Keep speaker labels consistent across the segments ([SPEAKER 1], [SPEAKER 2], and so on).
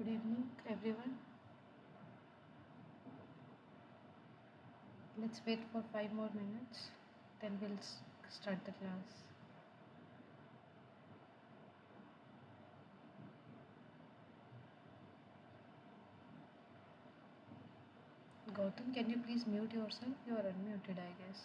[SPEAKER 1] Good evening, everyone. Let's wait for 5 more minutes, then we'll start the class. Gautam, can you please mute yourself? You are unmuted, I guess.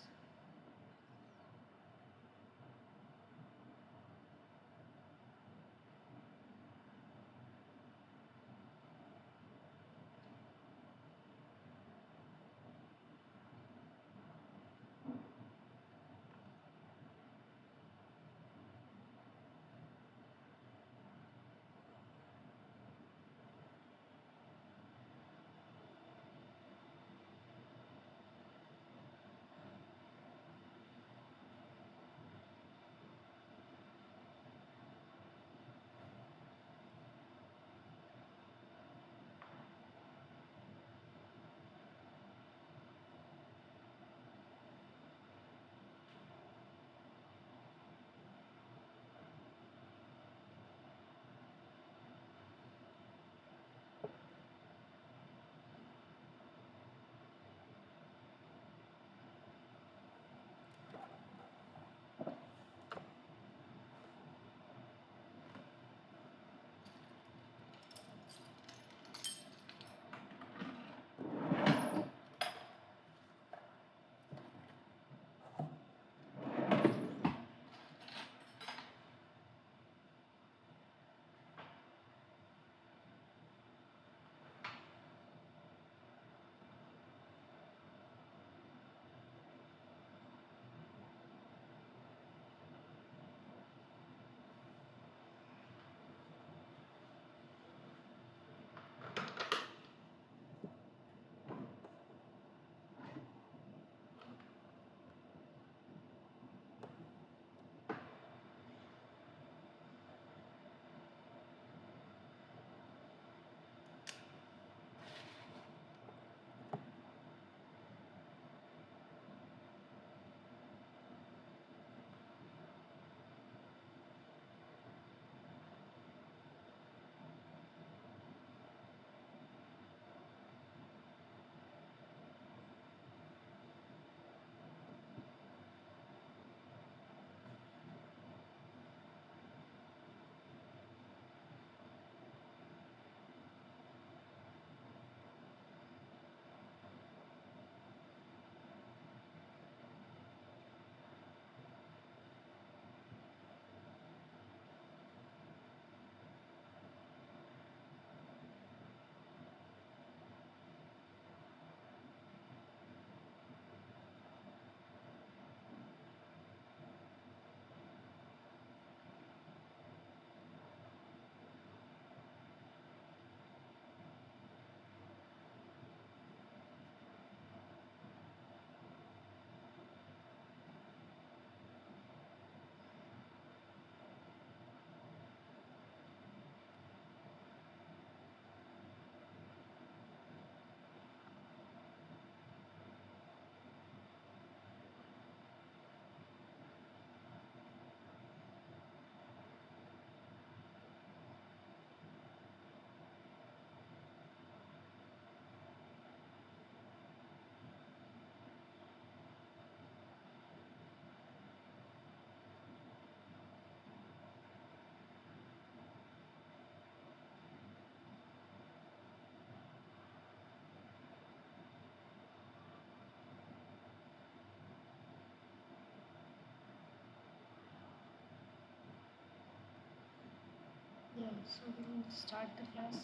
[SPEAKER 1] Yeah, so we'll start the class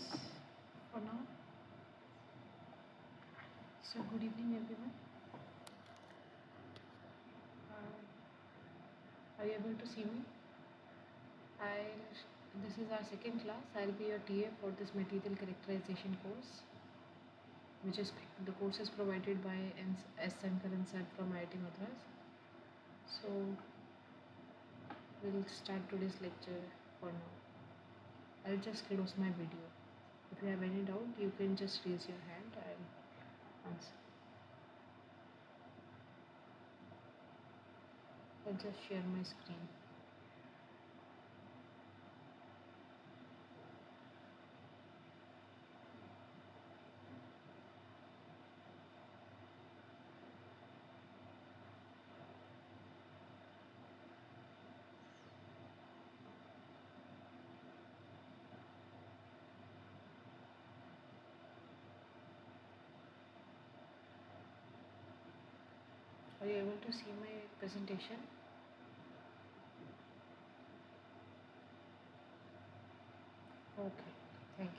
[SPEAKER 1] for now. So, good evening, everyone. Are you able to see me? This is our second class. I'll be your TA for this material characterization course, which is the course is provided by S. Sankaran sir from IIT Madras. So, we'll start today's lecture for now. I'll just close my video. If you have any doubt, you can just raise your hand and answer. I'll just share my screen. Are you able to see my presentation? Okay, thank you.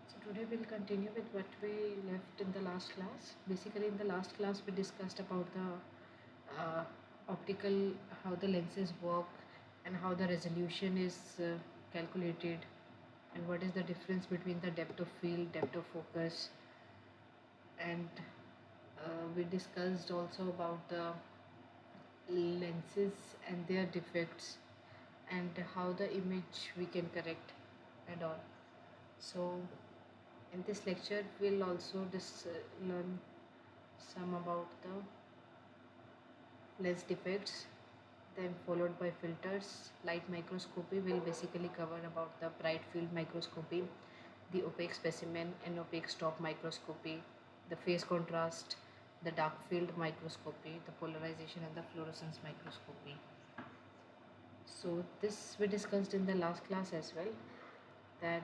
[SPEAKER 1] So today we'll continue with what we left in the last class. Basically, in the last class we discussed about the optical, how the lenses work and how the resolution is calculated, and what is the difference between the depth of field, depth of focus, and we discussed also about the lenses and their defects and how the image we can correct and all. So in this lecture we'll also learn some about the lens defects, then followed by filters. Light microscopy will basically cover about the bright field microscopy, the opaque specimen and opaque stop microscopy, the phase contrast, the dark field microscopy, the polarization and the fluorescence microscopy. So this we discussed in the last class as well, that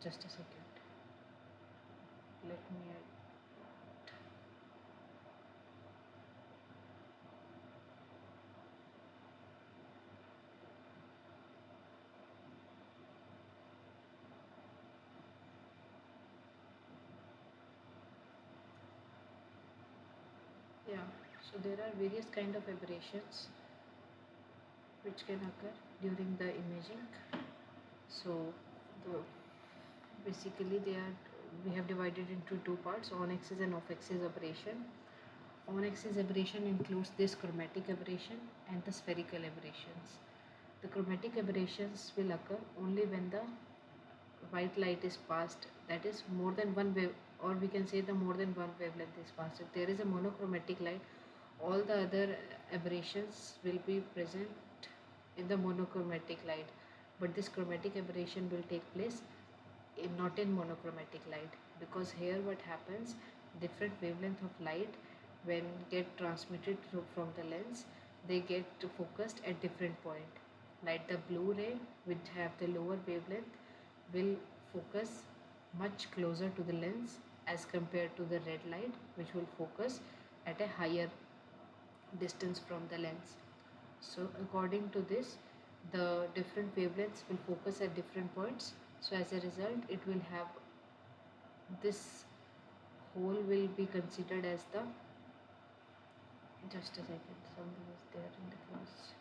[SPEAKER 1] just a second, let me yeah, so there are various kind of aberrations which can occur during the imaging. So the basically they are, we have divided into two parts: on axis and off axis aberration. On axis aberration includes this chromatic aberration and the spherical aberrations. The chromatic aberrations will occur only when the white light is passed, that is more than one wave, or we can say the more than one wavelength is passed. If there is a monochromatic light, all the other aberrations will be present in the monochromatic light, but this chromatic aberration will take place not in monochromatic light, because here what happens, different wavelength of light when get transmitted from the lens, they get focused at different point. Like the blue ray which have the lower wavelength will focus much closer to the lens as compared to the red light which will focus at a higher distance from the lens. So according to this, the different wavelengths will focus at different points. So as a result, it will have, this hole will be considered as the, just a second, something is there in the class.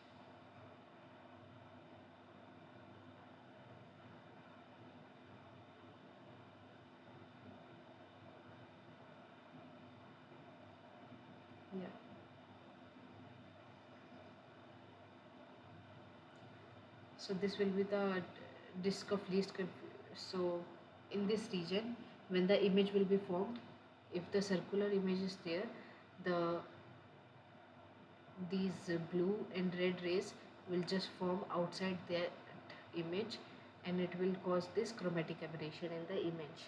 [SPEAKER 1] Yeah. So this will be the disk of least so in this region, when the image will be formed, if the circular image is there, the these blue and red rays will just form outside that image, and it will cause this chromatic aberration in the image.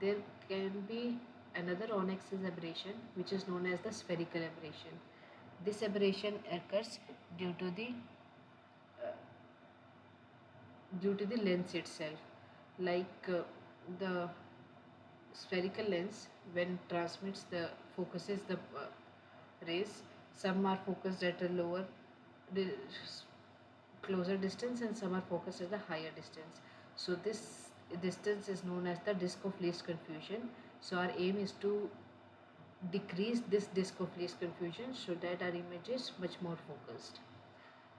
[SPEAKER 1] There can be another on-axis aberration which is known as the spherical aberration. This aberration occurs due to the lens itself. Like the spherical lens when transmits the focuses the rays, some are focused at a lower closer distance and some are focused at a higher distance. So this distance is known as the disk of least confusion. So our aim is to decrease this disk of least confusion so that our image is much more focused.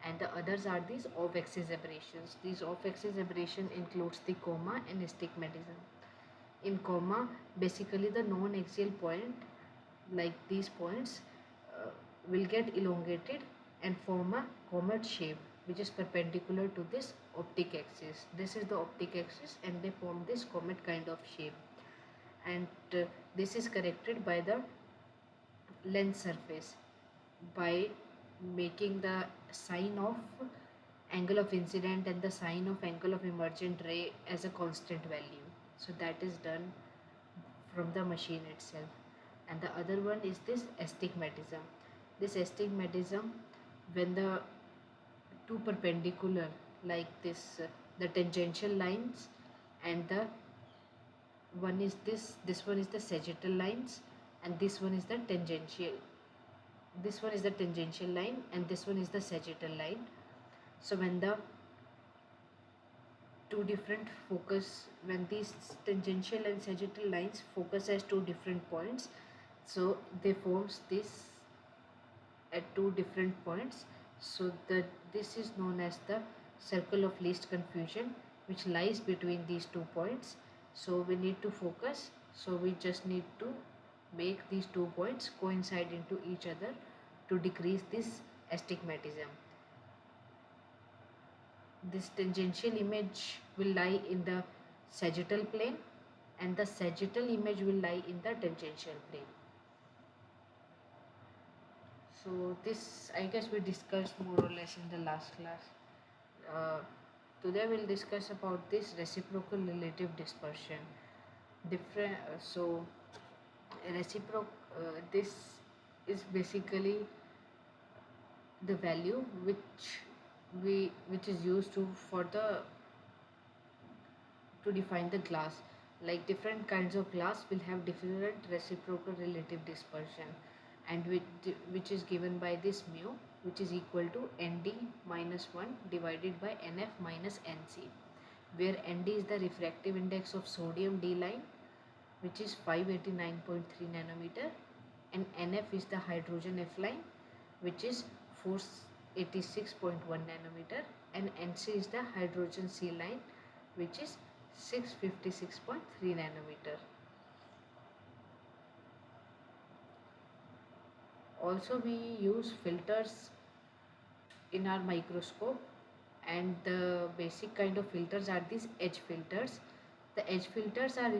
[SPEAKER 1] And the others are these off-axis aberrations. These off-axis aberration includes the coma and astigmatism. In coma, basically the non-axial point, like these points, will get elongated and form a comet shape which is perpendicular to this optic axis. This is the optic axis and they form this comet kind of shape. And this is corrected by the lens surface by making the sign of angle of incident and the sign of angle of emergent ray as a constant value. So that is done from the machine itself. And the other one is this astigmatism. This astigmatism, when the two perpendicular like this, the tangential lines, and the one is this one is the sagittal lines, and this one is the tangential, this one is the tangential line, and this one is the sagittal line. So when the two different focus, when these tangential and sagittal lines focus as two different points, so they forms this at two different points. So this is known as the circle of least confusion, which lies between these 2 points. So we need to focus, so we just need to make these 2 points coincide into each other to decrease this astigmatism. This tangential image will lie in the sagittal plane, and the sagittal image will lie in the tangential plane. So this, I guess, we discussed more or less in the last class. Uh, Today we'll discuss about this reciprocal relative dispersion. Different. This is basically the value which is used for the to define the glass. Like different kinds of glass will have different reciprocal relative dispersion, and which is given by this mu, which is equal to nd minus 1 divided by nf minus nc, where nd is the refractive index of sodium D line, which is 589.3 nanometer, and nf is the hydrogen F line, which is 486.1 nanometer, and nc is the hydrogen C line, which is 656.3 nanometer. Also, we use filters in our microscope, and the basic kind of filters are these edge filters. The edge filters are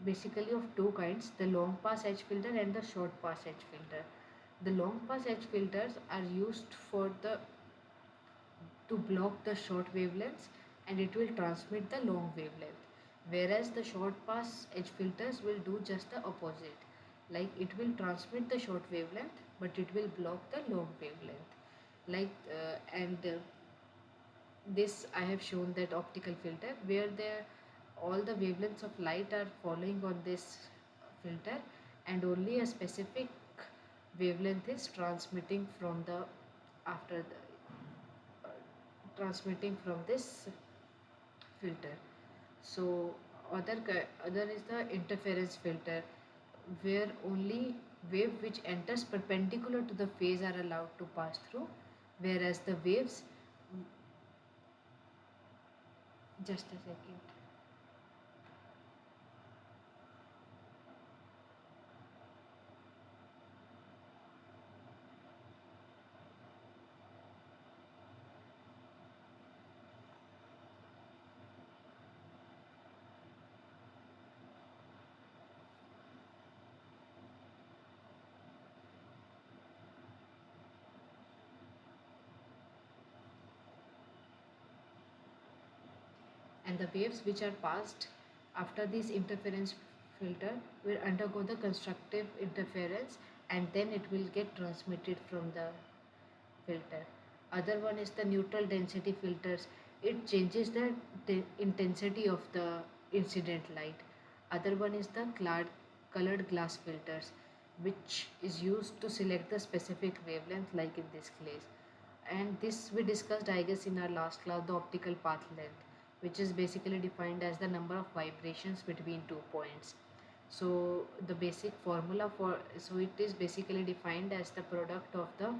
[SPEAKER 1] basically of two kinds, the long pass edge filter and the short pass edge filter. The long pass edge filters are used for the to block the short wavelengths, and it will transmit the long wavelength, whereas the short pass edge filters will do just the opposite, like it will transmit the short wavelength but it will block the long wavelength. And this I have shown that optical filter where all the wavelengths of light are falling on this filter, and only a specific wavelength is transmitting from the after the transmitting from this filter. So other is the interference filter, where only wave which enters perpendicular to the phase are allowed to pass through, whereas the waves, just a second. And the waves which are passed after this interference filter will undergo the constructive interference, and then it will get transmitted from the filter. Other one is the neutral density filters. It changes the intensity of the incident light. Other one is the colored glass filters, which is used to select the specific wavelength, like in this case. And this we discussed, I guess, in our last class, the optical path length, which is basically defined as the number of vibrations between 2 points. So the basic formula for, so it is basically defined as the product of the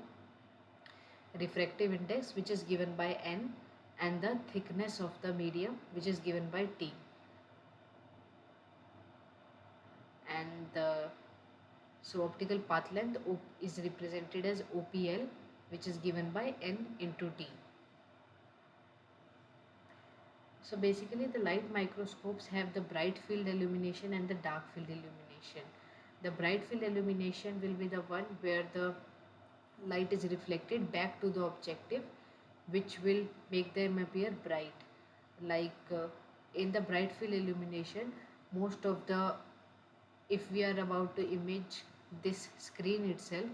[SPEAKER 1] refractive index, which is given by n, and the thickness of the medium, which is given by t. And so optical path length is represented as OPL, which is given by n into t. So basically the light microscopes have the bright field illumination and the dark field illumination. The bright field illumination will be the one where the light is reflected back to the objective, which will make them appear bright. Like in the bright field illumination, most of the, if we are about to image this screen itself,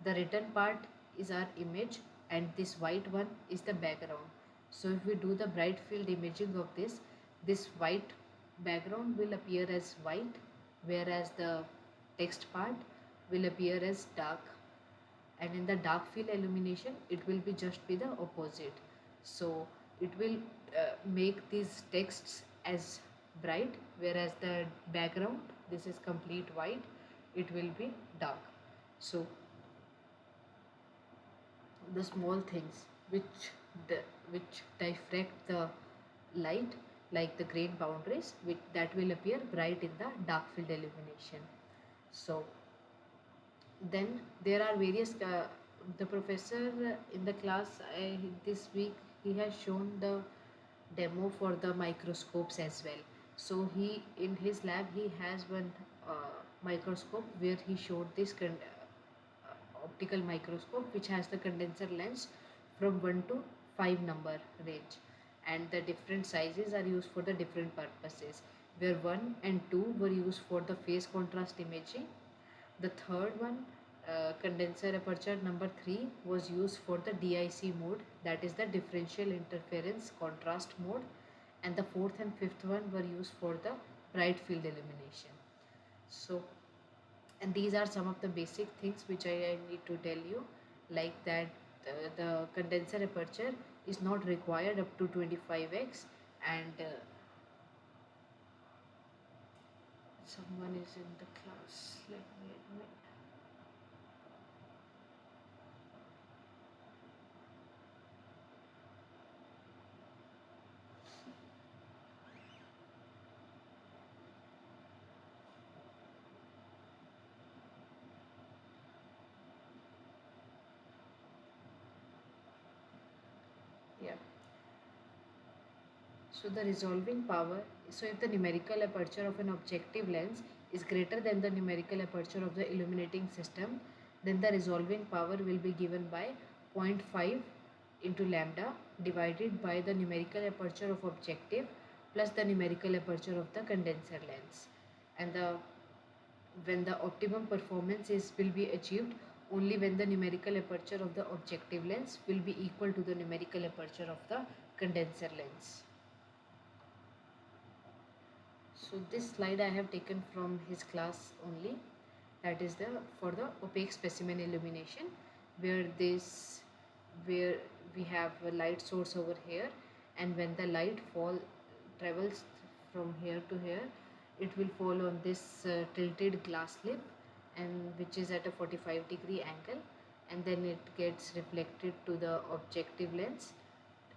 [SPEAKER 1] the written part is our image and this white one is the background. So if we do the bright field imaging of this white background will appear as white, whereas the text part will appear as dark, and in the dark field illumination it will be just be the opposite. So it will make these texts as bright, whereas the background, this is complete white, it will be dark. So the small things which diffract the light, like the grain boundaries, which that will appear bright in the dark field illumination. So then there are various the professor in the class this week, he has shown the demo for the microscopes as well. So he, in his lab, he has one microscope where he showed this optical microscope which has the condenser lens from 1 to 5 number range, and the different sizes are used for the different purposes, where 1 and 2 were used for the phase contrast imaging. The third one, condenser aperture number 3, was used for the DIC mode, that is the differential interference contrast mode, and the fourth and fifth one were used for the bright field illumination. So, and these are some of the basic things which I need to tell you, like that the condenser aperture is not required up to 25x, and someone is in the class, let me admit. Yeah. So the resolving power, so if the numerical aperture of an objective lens is greater than the numerical aperture of the illuminating system, then the resolving power will be given by 0.5 into lambda divided by the numerical aperture of objective plus the numerical aperture of the condenser lens. And the, when the optimum performance is will be achieved only when the numerical aperture of the objective lens will be equal to the numerical aperture of the condenser lens. So this slide I have taken from his class only, that is the for the opaque specimen illumination, where this, where we have a light source over here, and when the light travels from here to here, it will fall on this tilted glass slip, and which is at a 45-degree angle, and then it gets reflected to the objective lens,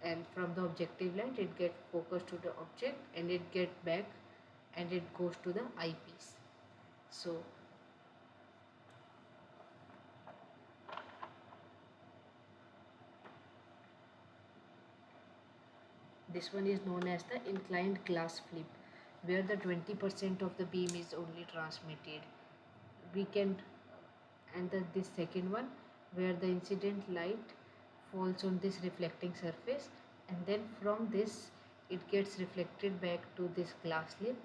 [SPEAKER 1] and from the objective lens it gets focused to the object, and it get back and it goes to the eyepiece. So this one is known as the inclined glass flip, where the 20% of the beam is only transmitted. We can, and this second one, where the incident light falls on this reflecting surface, and then from this it gets reflected back to this glass slip,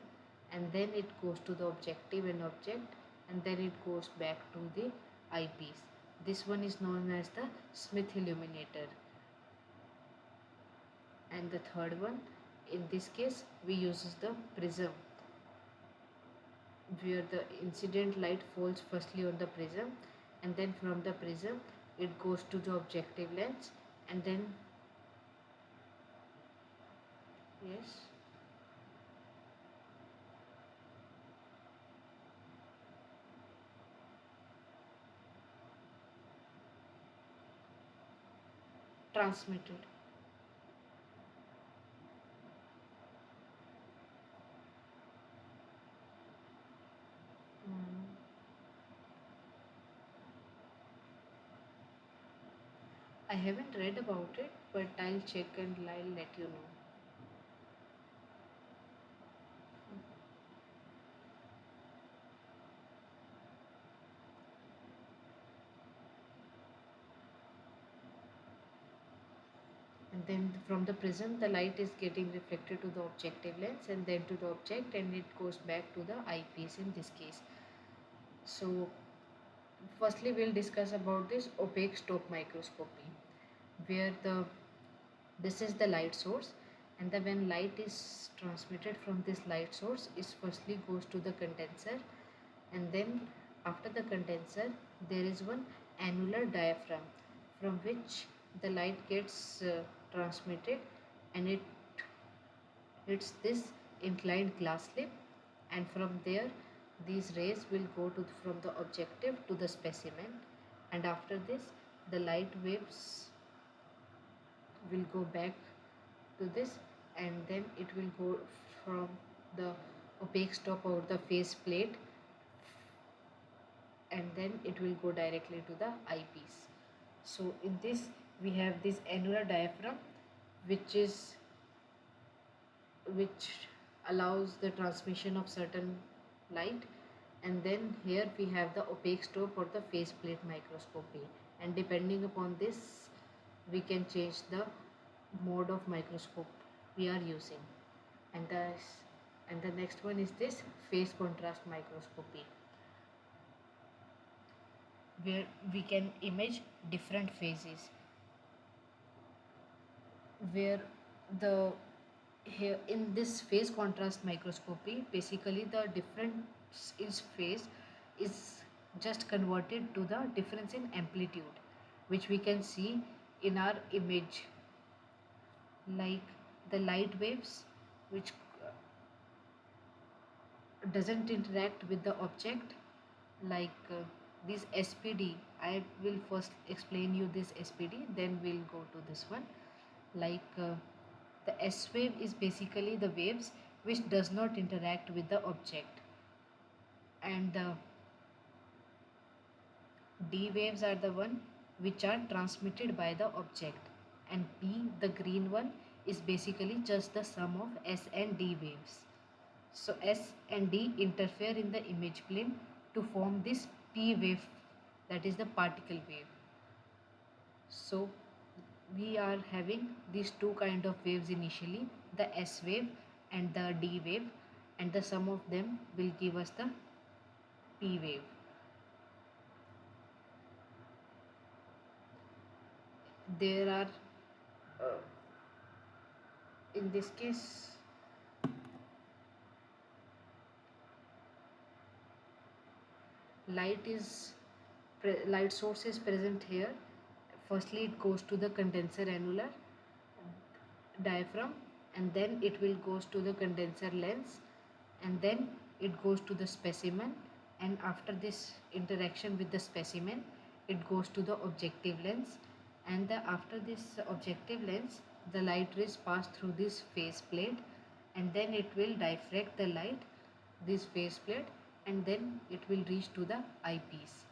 [SPEAKER 1] and then it goes to the objective and object, and then it goes back to the eyepiece. This one is known as the Smith illuminator. And the third one, in this case we uses the prism, where the incident light falls firstly on the prism, and then from the prism it goes to the objective lens, and then yes, transmitted. Hmm. I haven't read about it, but I'll check and I'll let you know. then from the prism the light is getting reflected to the objective lens and then to the object, and it goes back to the eyepiece in this case. So firstly we'll discuss about this opaque stop microscopy, where this is the light source, and the when light is transmitted from this light source is firstly goes to the condenser, and then after the condenser there is one annular diaphragm from which the light gets transmitted, and it hits this inclined glass slip, and from there these rays will go to from the objective to the specimen, and after this the light waves will go back to this, and then it will go from the opaque stop or the face plate, and then it will go directly to the eyepiece. So in this we have this annular diaphragm which allows the transmission of certain light, and then here we have the opaque stop or the face plate microscopy, and depending upon this we can change the mode of microscope we are using. And the next one is this phase contrast microscopy, where we can image different phases, where the here in this phase contrast microscopy basically the difference in phase is just converted to the difference in amplitude, which we can see in our image, like the light waves which doesn't interact with the object, like this SPD. I will first explain you this SPD, then we'll go to this one. Like the S wave is basically the waves which does not interact with the object, and the D waves are the one which are transmitted by the object, and P, the green one, is basically just the sum of S and D waves. So S and D interfere in the image plane to form this P wave, that is the particle wave. So we are having these two kind of waves initially, the S wave and the D wave, and the sum of them will give us the P wave. There are in this case light source is present here. Firstly it goes to the condenser annular diaphragm, and then it will goes to the condenser lens, and then it goes to the specimen, and after this interaction with the specimen it goes to the objective lens, and after this objective lens the light rays pass through this face plate, and then it will diffract the light this face plate, and then it will reach to the eyepiece.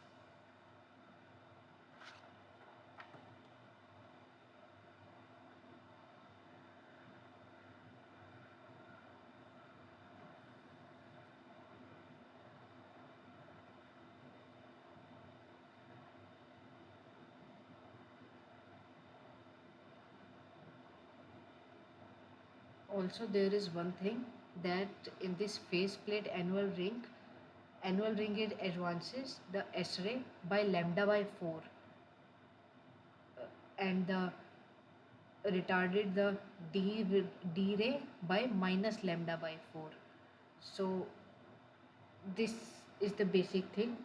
[SPEAKER 1] Also there is one thing, that in this face plate annual ring it advances the S ray by lambda by 4, and the retarded the D ray by minus lambda by 4. So this is the basic thing,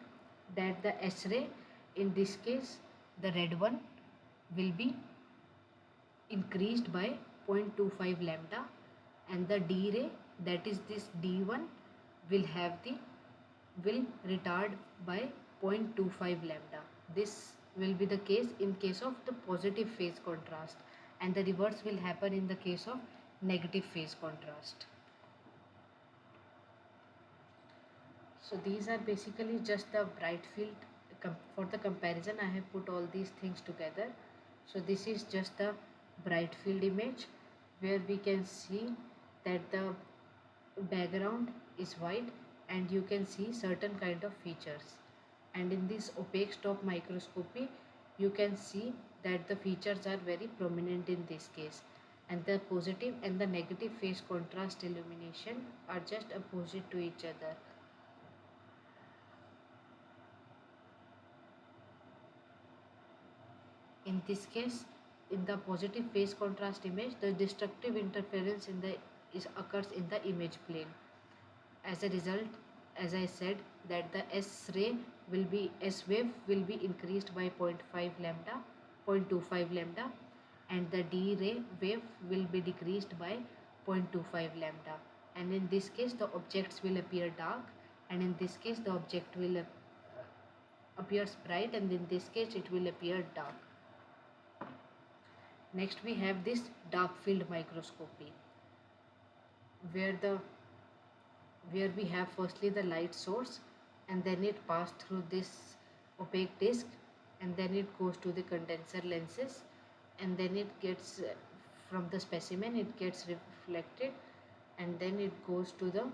[SPEAKER 1] that the S ray in this case the red one will be increased by 0.25 lambda, and the D ray, that is this D1, will retard by 0.25 lambda. This will be the case in case of the positive phase contrast, and the reverse will happen in the case of negative phase contrast. So these are basically just the bright field. For the comparison I have put all these things together. So this is just the bright field image, where we can see that the background is white and you can see certain kind of features, and in this opaque stop microscopy you can see that the features are very prominent in this case, and the positive and the negative phase contrast illumination are just opposite to each other. In this case, in the positive phase contrast image, the destructive interference occurs in the image plane. As a result, as I said, that the S wave will be increased by 0.5 lambda, 0.25 lambda, and the D ray wave will be decreased by 0.25 lambda. And in this case, the objects will appear dark, and in this case, the object will appears bright, and in this case, it will appear dark. Next, we have this dark field microscopy, where the where we have firstly the light source, and then it passed through this opaque disc, and then it goes to the condenser lenses, and then it gets from the specimen it gets reflected, and then it goes to the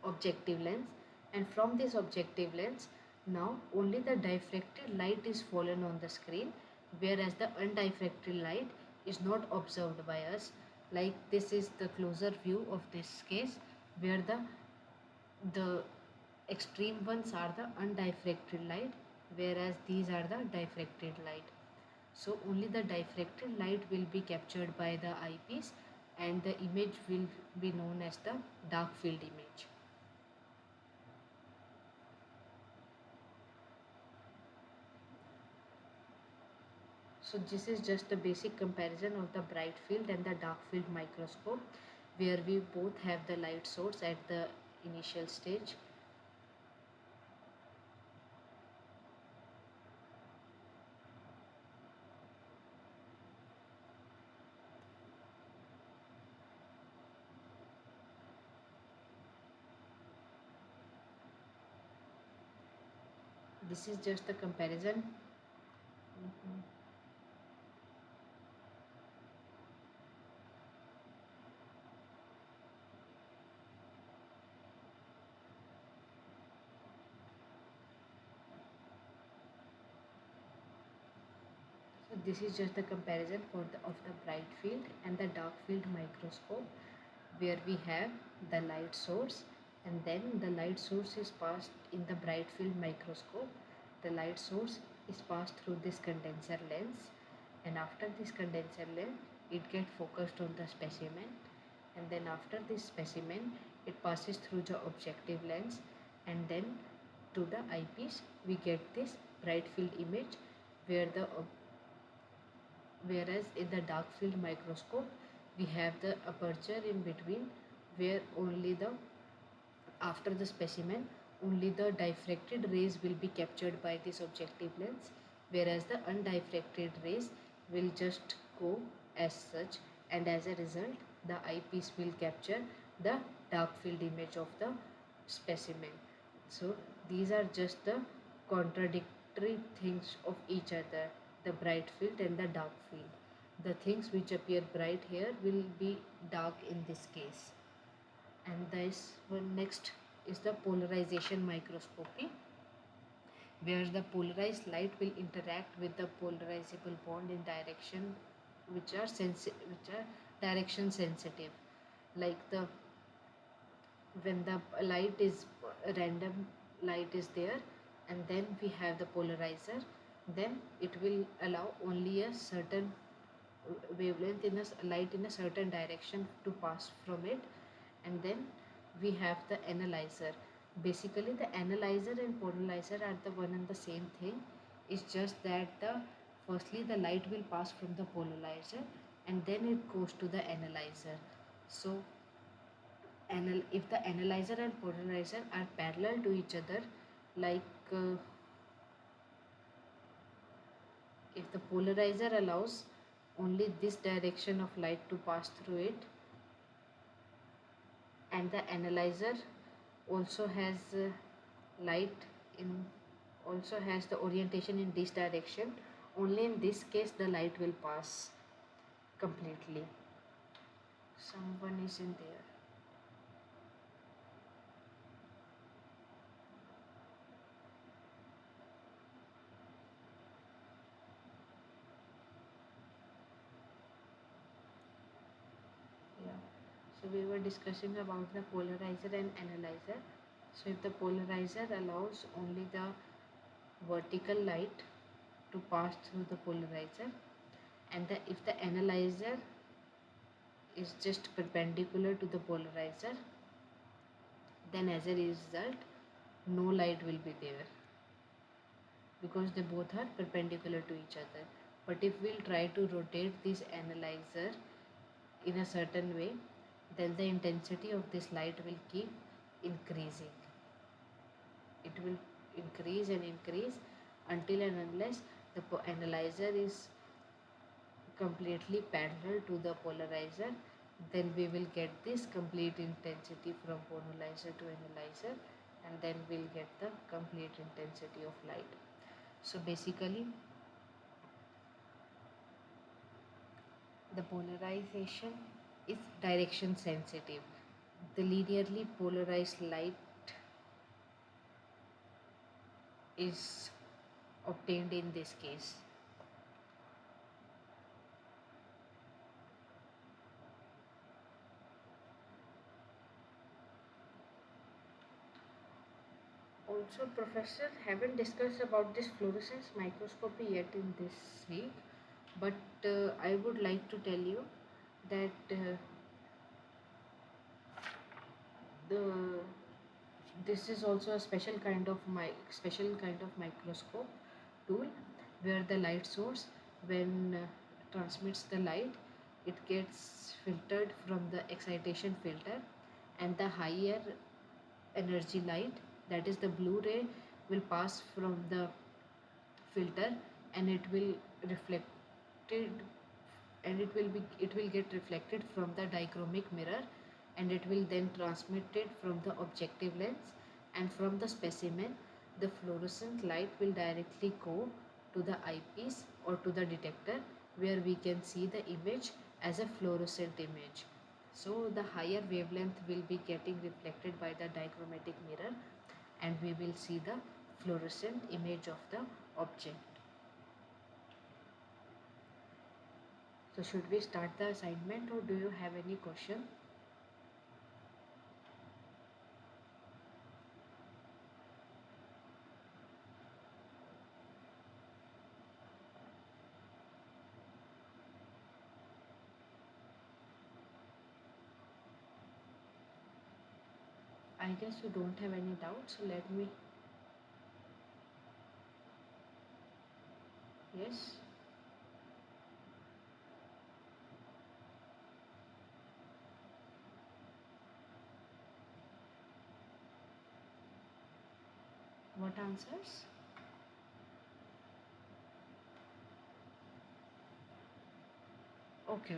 [SPEAKER 1] objective lens, and from this objective lens now only the diffracted light is fallen on the screen, whereas the undiffracted light is not observed by us. Like this is the closer view of this case, where the extreme ones are the undiffracted light, whereas these are the diffracted light. So only the diffracted light will be captured by the eyepiece, and the image will be known as the dark field image. So this is just a basic comparison of the bright field and the dark field microscope, where we both have the light source at the initial stage. This is just a comparison. So this is just the comparison of the bright field and the dark field microscope, where we have the light source, and then the light source is passed in the bright field microscope. The light source is passed through this condenser lens, and after this condenser lens it gets focused on the specimen, and then after this specimen it passes through the objective lens, and then to the eyepiece we get this bright field image, whereas in the dark field microscope we have the aperture in between, where only the after the specimen only the diffracted rays will be captured by this objective lens, whereas the undiffracted rays will just go as such, and as a result the eyepiece will capture the dark field image of the specimen. So these are just the contradictory things of each other, the bright field and the dark field. The things which appear bright here will be dark in this case. And this one next is the polarization microscopy, where the polarized light will interact with the polarizable bond in direction which are direction sensitive. Like the when the light is random light is there, and then we have the polarizer, then it will allow only a certain wavelength in a light in a certain direction to pass from it. And then we have the analyzer. Basically the analyzer and polarizer are the one and the same thing. It's just that the firstly the light will pass from the polarizer, and then it goes to the analyzer. So if the analyzer and polarizer are parallel to each other, like if the polarizer allows only this direction of light to pass through it, and the analyzer also has light in also has the orientation in this direction, only in this case the light will pass completely. Someone is in there. So we were discussing about the polarizer and analyzer. So if the polarizer allows only the vertical light to pass through the polarizer, and if the analyzer is just perpendicular to the polarizer, then as a result no light will be there, because they both are perpendicular to each other. But if we'll try to rotate this analyzer in a certain way, then the intensity of this light will keep increasing. It will increase and increase until and unless the analyzer is completely parallel to the polarizer. Then we will get this complete intensity from polarizer to analyzer, and then we'll get the complete intensity of light. So basically the polarization is direction sensitive. The linearly polarized light is obtained in this case. Also, professor haven't discussed about this fluorescence microscopy yet in this week, but I would like to tell you that the this is also a special kind of microscope tool, where the light source, when transmits the light, it gets filtered from the excitation filter, and the higher energy light, that is the blue ray, will pass from the filter, and it will reflected and it will get reflected from the dichromic mirror, and it will then transmitted from the objective lens, and from the specimen the fluorescent light will directly go to the eyepiece or to the detector, where we can see the image as a fluorescent image. So the higher wavelength will be getting reflected by the dichromatic mirror, and we will see the fluorescent image of the object. So should we start the assignment, or do you have any question? I guess you don't have any doubts, so let me. Yes. What answers? Okay,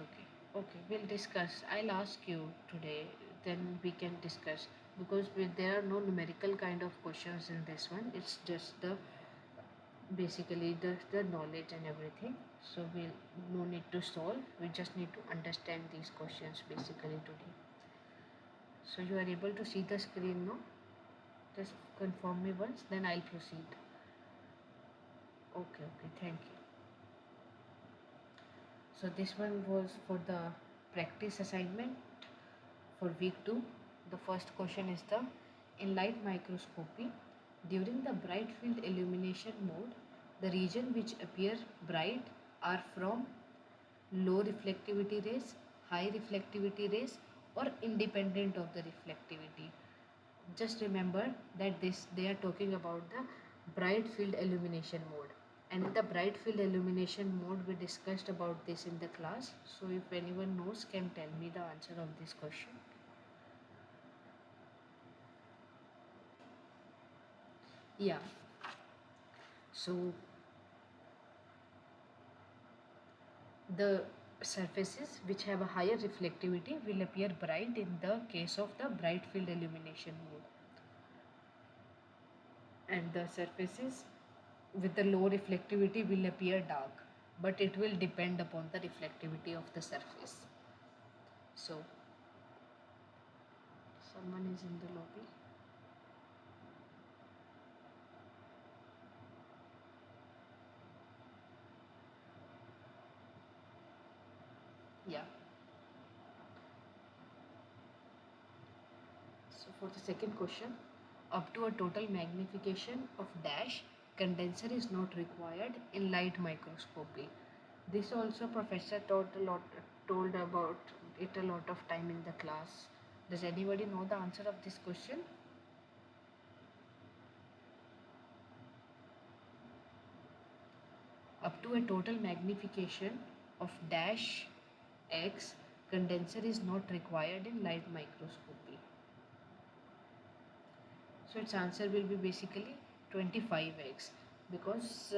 [SPEAKER 1] we'll discuss. I'll ask you today, then we can discuss, because there are no numerical kind of questions in this one. It's just the basically the knowledge and everything. So we'll no need to solve. We just need to understand these questions basically today. So you are able to see the screen now? Just confirm me once, then I'll proceed. Okay, thank you. So this one was for the practice assignment for week 2. The first question is the in light microscopy, during the bright field illumination mode, the region which appear bright are from low reflectivity rays, high reflectivity rays, or independent of the reflectivity. Just remember that this they are talking about the bright field illumination mode, and in the bright field illumination mode we discussed about this in the class. So if anyone knows, can tell me the answer of this question. Yeah, so the surfaces which have a higher reflectivity will appear bright in the case of the bright field illumination mode, and the surfaces with the low reflectivity will appear dark, but it will depend upon the reflectivity of the surface. So someone is in the lobby. Yeah. So for the second question, up to a total magnification of dash, condenser is not required in light microscopy. This also professor told about it a lot of time in the class. Does anybody know the answer of this question? Up to a total magnification of dash x, condenser is not required in light microscopy. So its answer will be basically 25x, because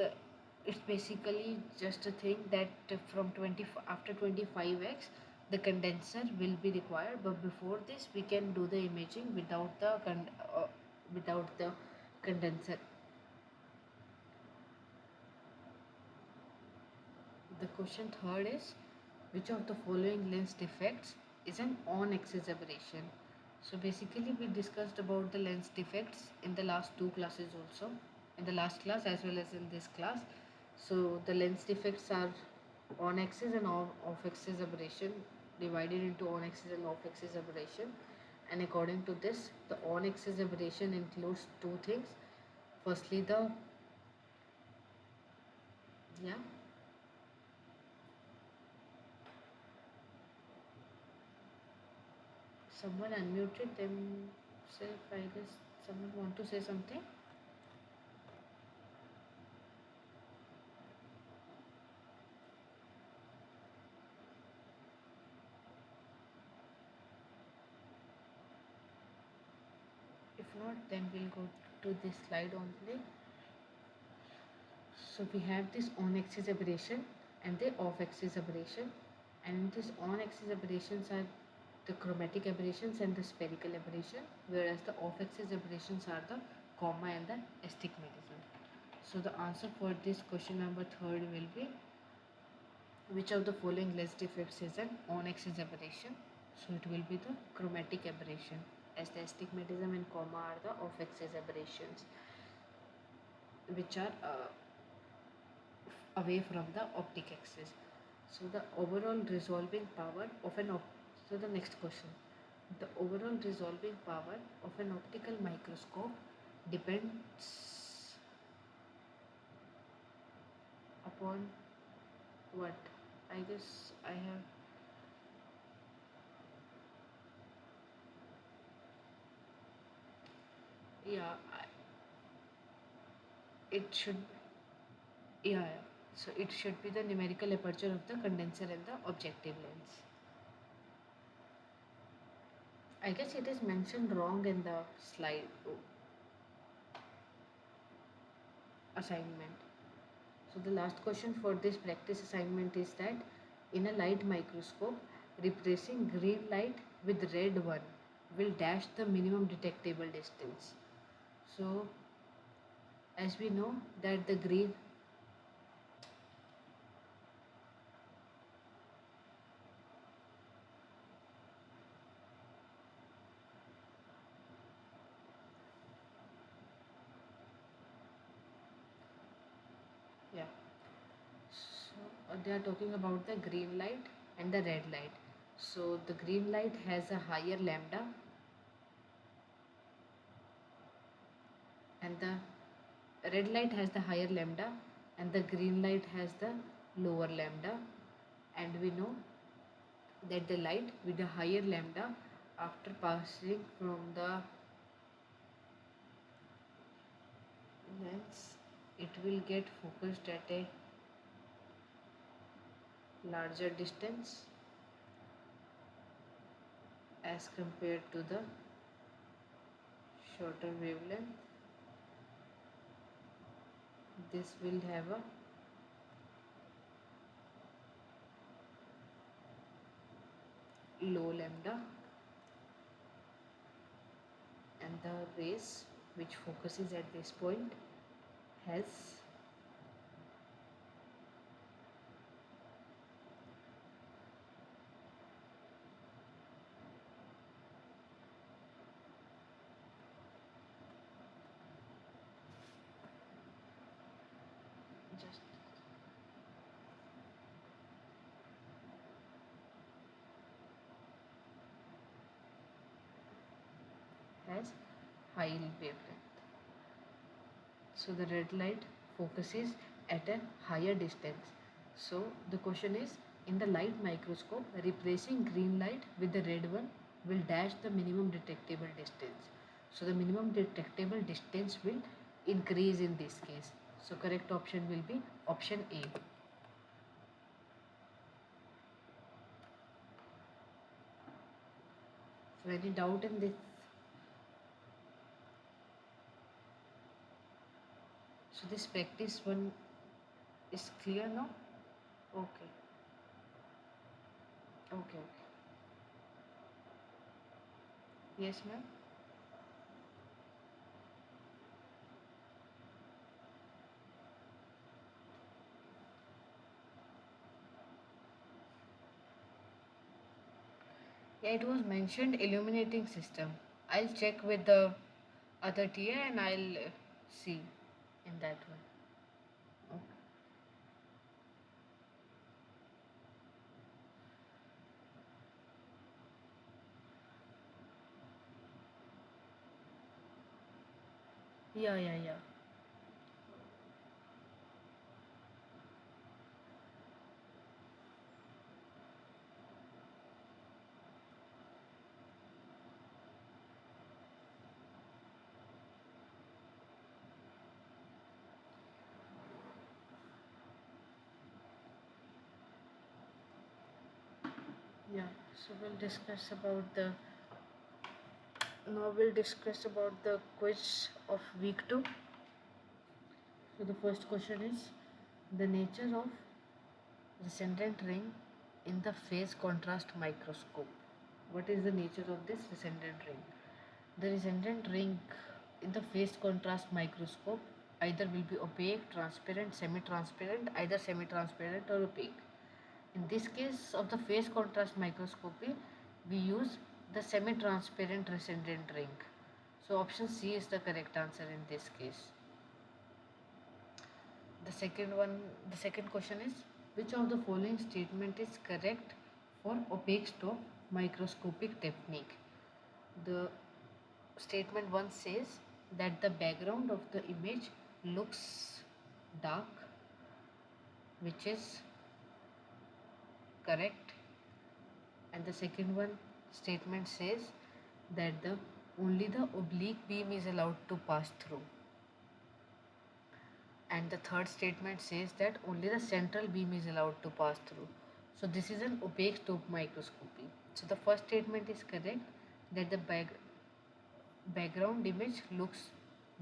[SPEAKER 1] it's basically just a thing that from 20 after 25x the condenser will be required, but before this we can do the imaging without the condenser. The question third is, which of the following lens defects is an on-axis aberration? So basically we discussed about the lens defects in the last two classes also, in the last class as well as in this class. So the lens defects are on-axis and off-axis aberration, divided into on-axis and off-axis aberration. And according to this, the on-axis aberration includes two things. Firstly, the yeah. Someone unmuted themselves, I guess. Someone want to say something? If not, then we'll go to this slide only. So we have this on-axis aberration and the off-axis aberration. And this on-axis aberrations are the chromatic aberrations and the spherical aberration, whereas the off-axis aberrations are the comma and the astigmatism. So the answer for this question number third will be, which of the following lens defects is an on-axis aberration? So it will be the chromatic aberration, as the astigmatism and comma are the off-axis aberrations, which are away from the optic axis. So the overall resolving power of an so the next question, the overall resolving power of an optical microscope depends upon what? I guess I have yeah I, it should yeah. So it should be the numerical aperture of the condenser and the objective lens. I guess it is mentioned wrong in the slide assignment. So the last question for this practice assignment is that in a light microscope, replacing green light with red one will dash the minimum detectable distance. So as we know that the green yeah. So they are talking about the green light and the red light. So the green light has a higher lambda and the red light has the higher lambda and the green light has the lower lambda, and we know that the light with the higher lambda, after passing from the lens, it will get focused at a larger distance as compared to the shorter wavelength. This will have a low lambda, and the rays which focuses at this point has just has high wavelength. So the red light focuses at a higher distance. So the question is, in the light microscope, replacing green light with the red one will dash the minimum detectable distance. So the minimum detectable distance will increase in this case. So correct option will be option A. So any doubt in this? So this practice one is clear now? Okay. Okay. Yes, ma'am. Yeah, it was mentioned illuminating system. I'll check with the other TA and I'll see in that one. Okay. Yeah, yeah, yeah. Yeah. So we'll discuss about the quiz of week 2. So the first question is the nature of rescendent ring in the phase contrast microscope. What is the nature of this rescendent ring? The rescendent ring in the phase contrast microscope either will be opaque, transparent, semi-transparent, either semi-transparent or opaque. In this case of the phase contrast microscopy, we use the semi-transparent rescendent ring. So option C is the correct answer in this case. The second question is, which of the following statement is correct for opaque stop microscopic technique? The statement 1 says that the background of the image looks dark, which is correct. And the second one statement says that the only the oblique beam is allowed to pass through. And the third statement says that only the central beam is allowed to pass through. So this is an opaque scope microscopy. So the first statement is correct, that the background image looks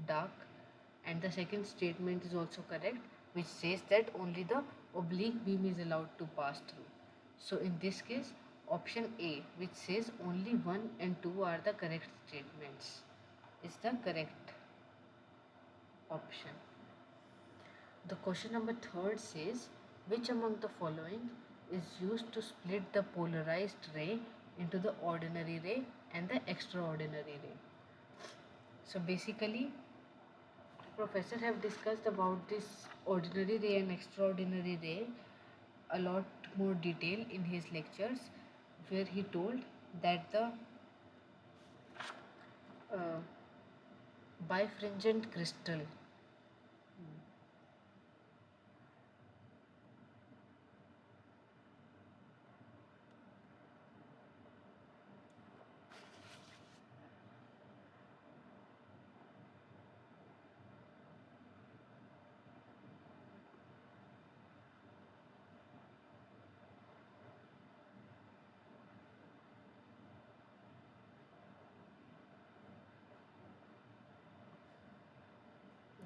[SPEAKER 1] dark, and the second statement is also correct, which says that only the oblique beam is allowed to pass through. So in this case, option A, which says only 1 and 2 are the correct statements, is the correct option. The question number 3 says, which among the following is used to split the polarized ray into the ordinary ray and the extraordinary ray? So basically, professor have discussed about this ordinary ray and extraordinary ray a lot more detail in his lectures, where he told that the uh, bifringent crystal,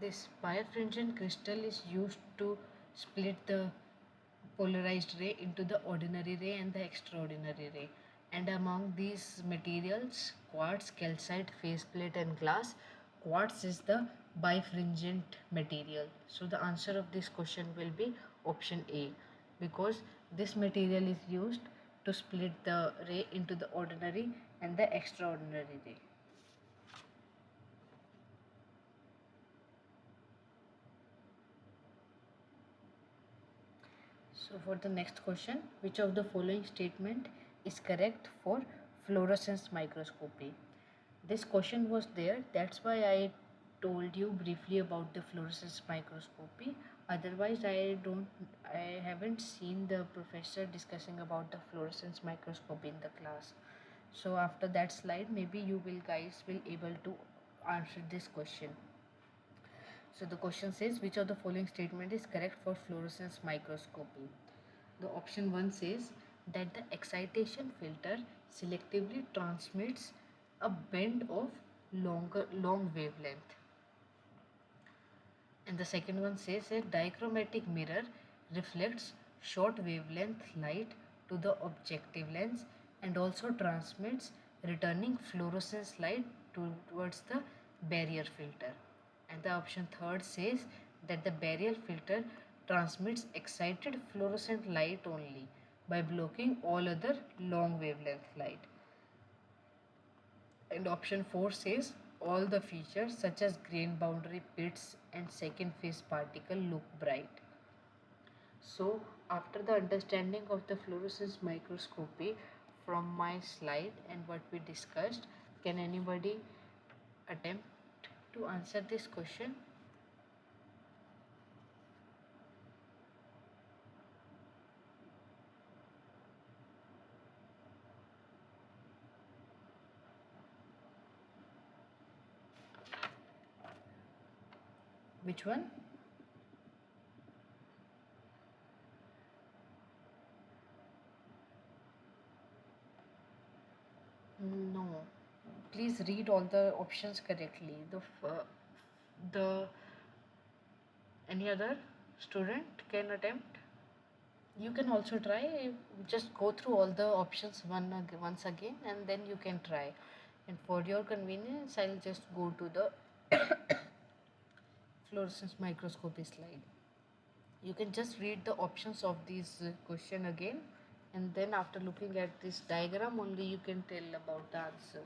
[SPEAKER 1] this birefringent crystal is used to split the polarized ray into the ordinary ray and the extraordinary ray. And among these materials, quartz, calcite, faceplate, and glass, quartz is the bifringent material. So the answer of this question will be option A, because this material is used to split the ray into the ordinary and the extraordinary ray. So for the next question, which of the following statement is correct for fluorescence microscopy? This question was there, that's why I told you briefly about the fluorescence microscopy. Otherwise, I haven't seen the professor discussing about the fluorescence microscopy in the class. So after that slide, maybe you will guys will able to answer this question. So the question says, which of the following statement is correct for fluorescence microscopy? The option 1 says that the excitation filter selectively transmits a band of long wavelength. And the second one says a dichromatic mirror reflects short wavelength light to the objective lens and also transmits returning fluorescence light towards the barrier filter. And the option third says that the barrier filter transmits excited fluorescent light only by blocking all other long wavelength light. And option 4 says all the features such as grain boundary pits and second phase particle look bright. So after the understanding of the fluorescence microscopy from my slide and what we discussed, can anybody attempt to answer this question? Which one? No. Please read all the options correctly. The any other student can attempt. You can also try. Just go through all the options once again, and then you can try. And for your convenience, I'll just go to the fluorescence microscopy slide. You can just read the options of this question again, and then after looking at this diagram only you can tell about the answer.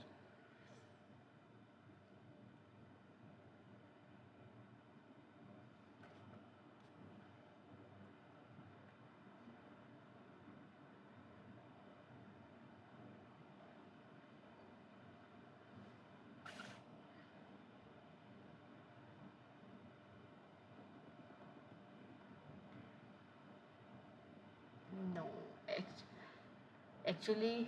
[SPEAKER 1] No, actually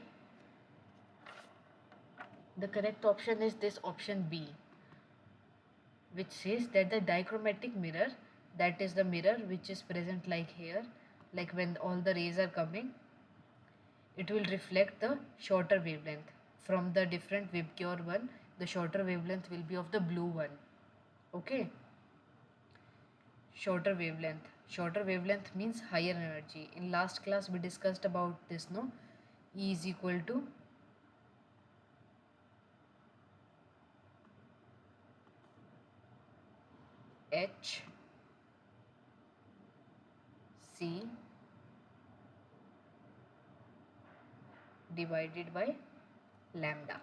[SPEAKER 1] the correct option is this option B, which says that the dichromatic mirror, that is the mirror which is present like here, like when all the rays are coming, it will reflect the shorter wavelength. From the different Vibgyor one, the shorter wavelength will be of the blue one. Okay, shorter wavelength. Shorter wavelength means higher energy. In last class we discussed about this, no? E is equal to H C divided by lambda.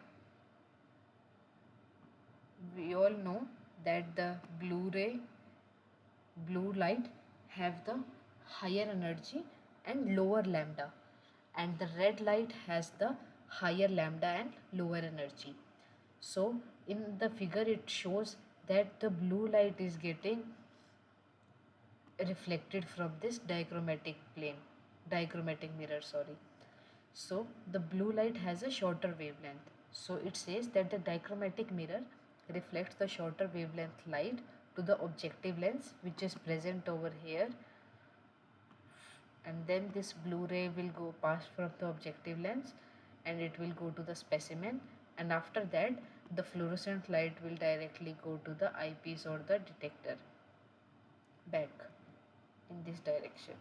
[SPEAKER 1] We all know that the blue light have the higher energy and lower lambda, and the red light has the higher lambda and lower energy. So in the figure it shows that the blue light is getting reflected from this dichromatic mirror, sorry. So the blue light has a shorter wavelength, so it says that the dichromatic mirror reflects the shorter wavelength light to the objective lens which is present over here, and then this blue ray will go past from the objective lens and it will go to the specimen, and after that the fluorescent light will directly go to the eyepiece or the detector back in this direction.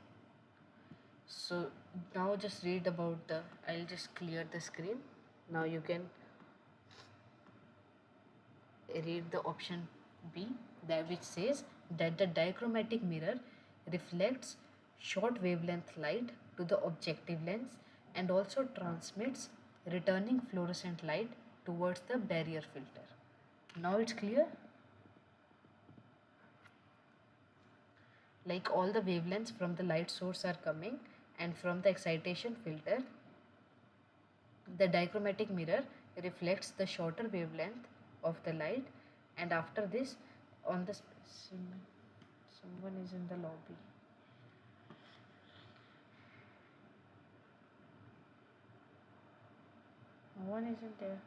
[SPEAKER 1] So now just read about the, I'll just clear the screen. Now you can read the option B, that which says that the dichromatic mirror reflects short wavelength light to the objective lens and also transmits returning fluorescent light towards the barrier filter. Now it's clear? Like all the wavelengths from the light source are coming, and from the excitation filter the dichromatic mirror reflects the shorter wavelength of the light, and after this, on the someone is in the lobby. No one isn't there.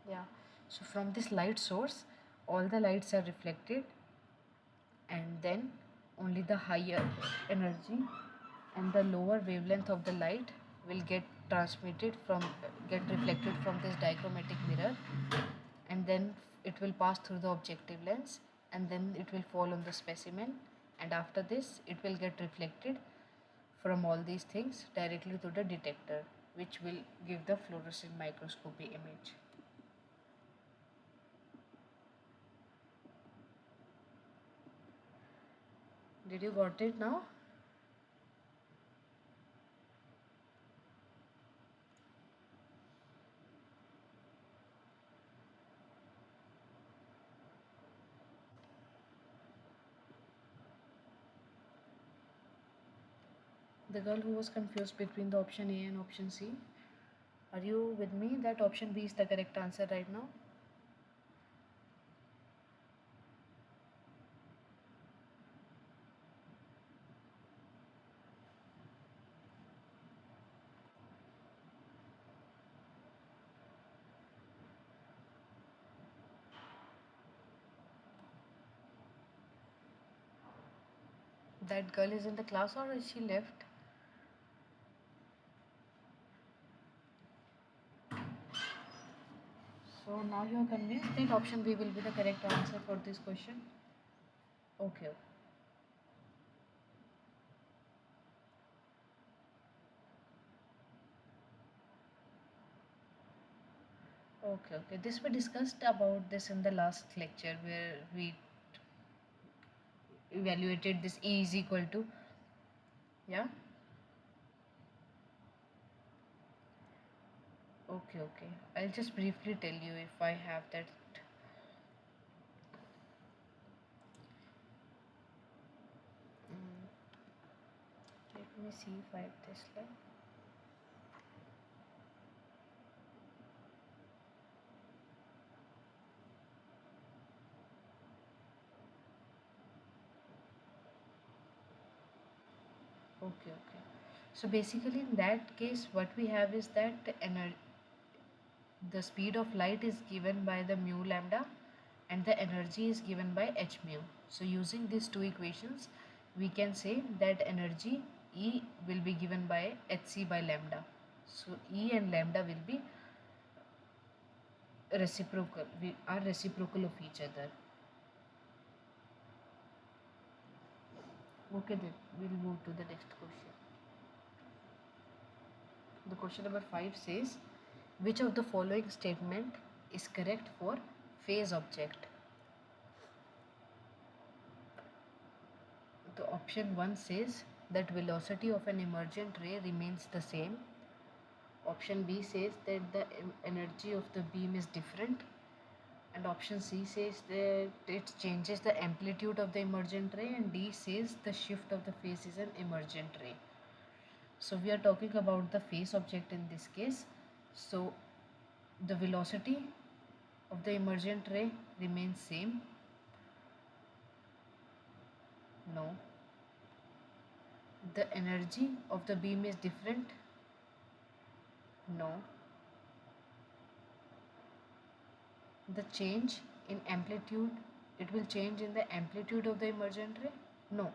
[SPEAKER 1] Yeah. So from this light source, all the lights are reflected, and then only the higher energy and the lower wavelength of the light will get reflected from this dichromatic mirror, and then it will pass through the objective lens, and then it will fall on the specimen, and after this it will get reflected from all these things directly to the detector, which will give the fluorescent microscopy image. Did you got it now? The girl who was confused between the option A and option C. Are you with me that option B is the correct answer right now? That girl is in the class or is she left? So now you are convinced that option B will be the correct answer for this question? Okay. Okay, okay. This we discussed about this in the last lecture where we evaluated this E is equal to, yeah? Okay, okay. I'll just briefly tell you if I have that. Mm, let me see if I have this line. Okay, okay. So basically in that case what we have is that the speed of light is given by the mu lambda and the energy is given by h mu. So using these two equations we can say that energy E will be given by hc by lambda. So E and lambda will be reciprocal, we are reciprocal of each other. Okay, then we'll move to the next question. The question number 5 says, which of the following statement is correct for phase object? The option 1 says that velocity of an emergent ray remains the same. Option B says that the energy of the beam is different. And option C says that it changes the amplitude of the emergent ray. And D says the shift of the phase is an emergent ray. So we are talking about the phase object in this case. So the velocity of the emergent ray remains same. No. The energy of the beam is different. No. The change in amplitude, it will change in the amplitude of the emergent ray? No.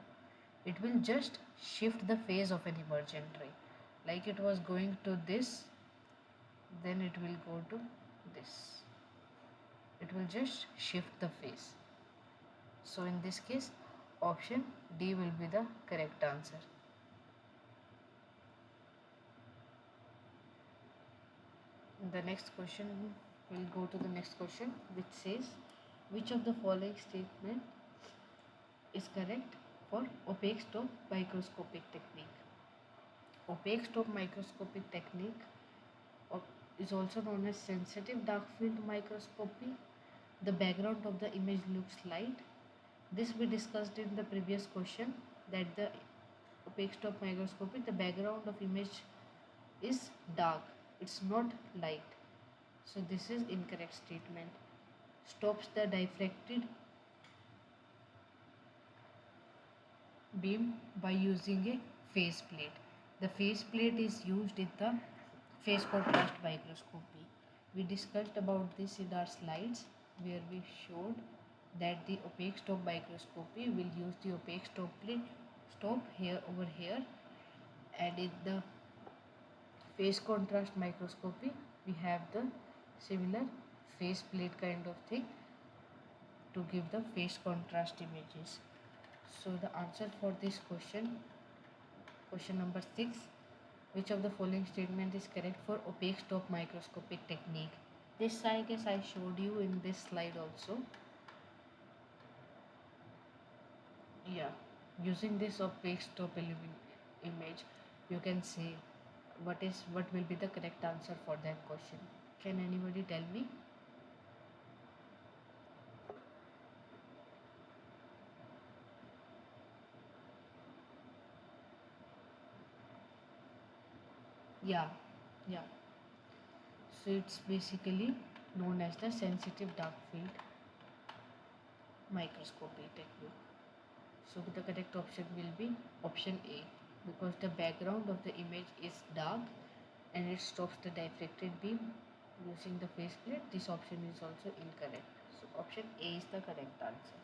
[SPEAKER 1] It will just shift the phase of an emergent ray. Like it was going to this, then it will go to this. It will just shift the phase. So in this case, option D will be the correct answer. The next question, we'll go to the next question, which says, which of the following statement is correct for opaque stop microscopic technique? Opaque stop microscopic technique is also known as sensitive dark field microscopy, The background of the image looks light. This we discussed in the previous question, that the opaque stop microscopy, the background of image is dark, it's not light. So this is incorrect statement. Stops the diffracted beam by using a face plate. The face plate is used in the phase contrast microscopy. We discussed about this in our slides, where we showed that the opaque stop microscopy will use the opaque stop here over here, and in the phase contrast microscopy we have the similar face plate kind of thing to give the phase contrast images. So the answer for this question, question number 6, which of the following statement is correct for opaque stop microscopic technique? This I guess I showed you in this slide also. Yeah, using this opaque stop image, you can see what will be the correct answer for that question. Can anybody tell me? Yeah, yeah. So it's basically known as the sensitive dark field microscopy technique. So the correct option will be option A, because the background of the image is dark and it stops the diffracted beam using the face plate. This option is also incorrect. So option A is the correct answer.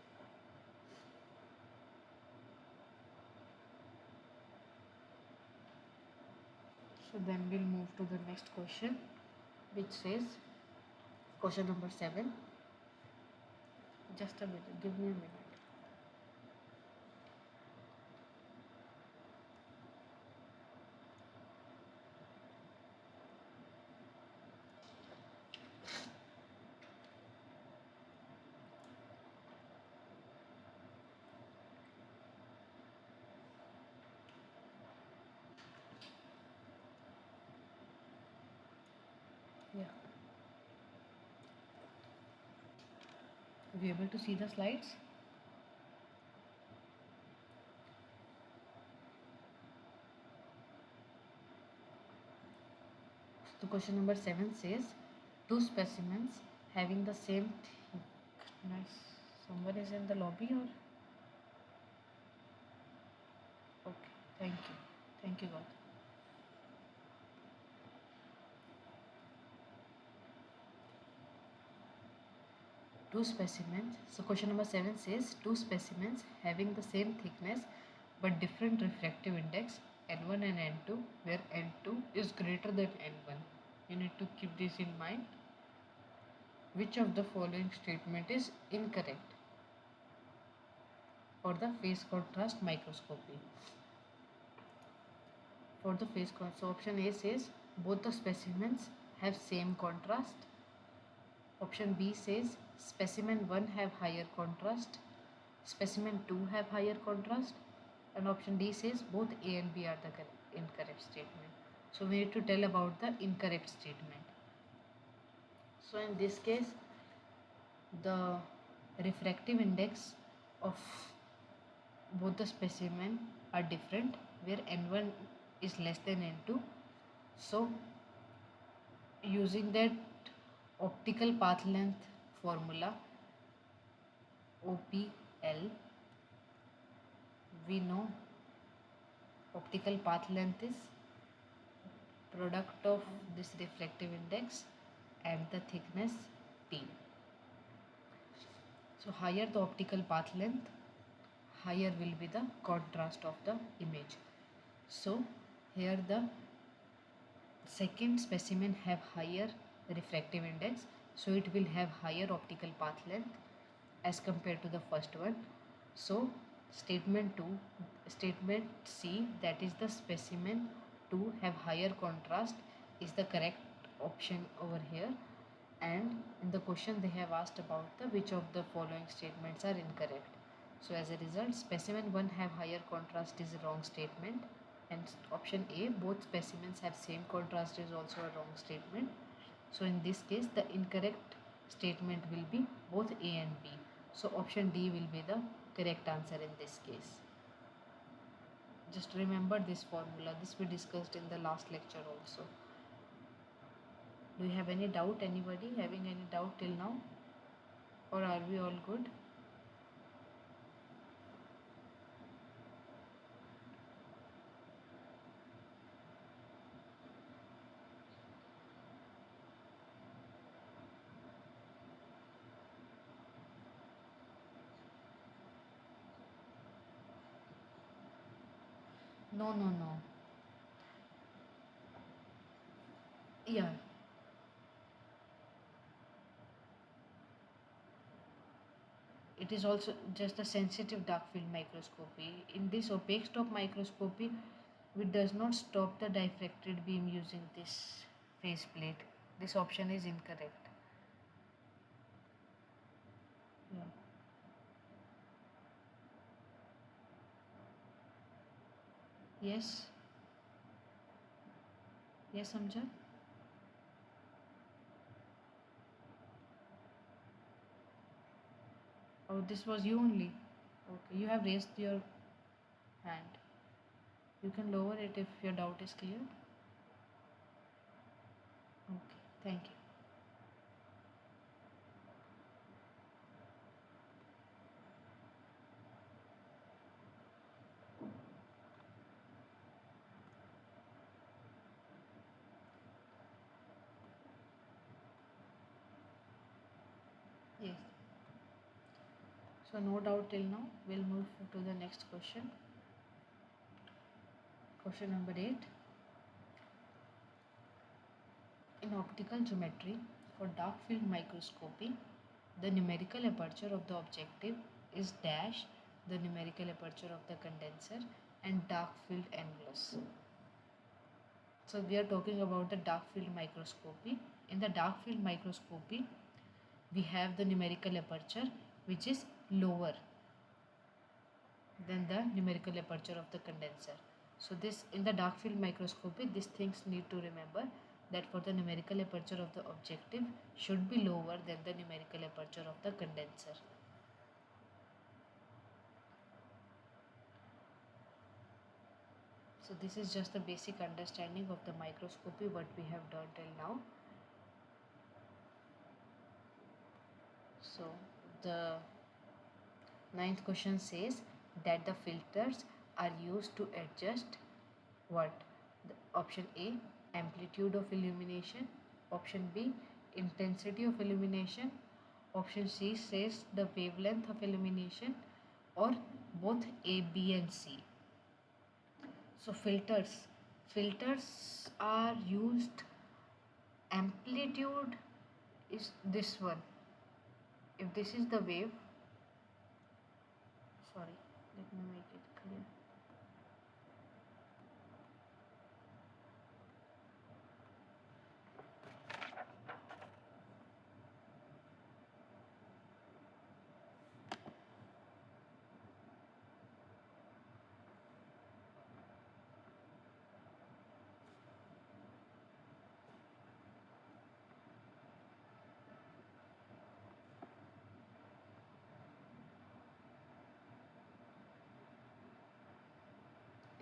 [SPEAKER 1] So then we'll move to the next question, which says, question number 7. Just a minute, give me a minute. Yeah. Are you able to see the slides? So question number 7 says, two specimens having the same thickness. Someone is in the lobby or? Okay, thank you. Thank you, God. Two specimens. So question number 7 says, two specimens having the same thickness but different refractive index N1 and N2, where N2 is greater than N1. You need to keep this in mind. Which of the following statement is incorrect for the phase contrast microscopy? For the phase contrast, so option A says both the specimens have same contrast. Option B says specimen 1 have higher contrast, specimen 2 have higher contrast, and option D says both A and B are the incorrect statement. So we need to tell about the incorrect statement. So in this case, the refractive index of both the specimen are different, where N1 is less than N2. So using that optical path length formula OPL, we know optical path length is product of this refractive index and the thickness T. So higher the optical path length, higher will be the contrast of the image. So here the second specimen have higher refractive index, so it will have higher optical path length as compared to the first one. So statement C, that is the specimen 2 have higher contrast, is the correct option over here. And in the question they have asked about the which of the following statements are incorrect. So as a result, specimen 1 have higher contrast is a wrong statement, and option A, both specimens have same contrast, is also a wrong statement. So in this case, the incorrect statement will be both A and B. So option D will be the correct answer in this case. Just remember this formula. This we discussed in the last lecture also. Do you have any doubt? Anybody having any doubt till now? Or are we all good? No, no, no. Yeah, it is also just a sensitive dark field microscopy. In this opaque stop microscopy, it does not stop the diffracted beam using this faceplate. This option is incorrect. Yeah. Yes. Yes, Amjad. Oh, this was you only. Okay, you have raised your hand. You can lower it if your doubt is clear. Okay, thank you. Yes. So no doubt till now. We'll move to the next question. Question number 8. In optical geometry, for dark field microscopy, the numerical aperture of the objective is dash the numerical aperture of the condenser and dark field annulus. So we are talking about the dark field microscopy. In the dark field microscopy, we have the numerical aperture which is lower than the numerical aperture of the condenser. So this in the dark field microscopy, these things need to remember that for the numerical aperture of the objective should be lower than the numerical aperture of the condenser. So this is just the basic understanding of the microscopy what we have done till now. So the ninth question says that the filters are used to adjust what? Option A, amplitude of illumination. Option B, intensity of illumination. Option C says the wavelength of illumination, or both A, B and C. So filters are used. Amplitude is this one. If this is the wave, sorry, let me make it clear.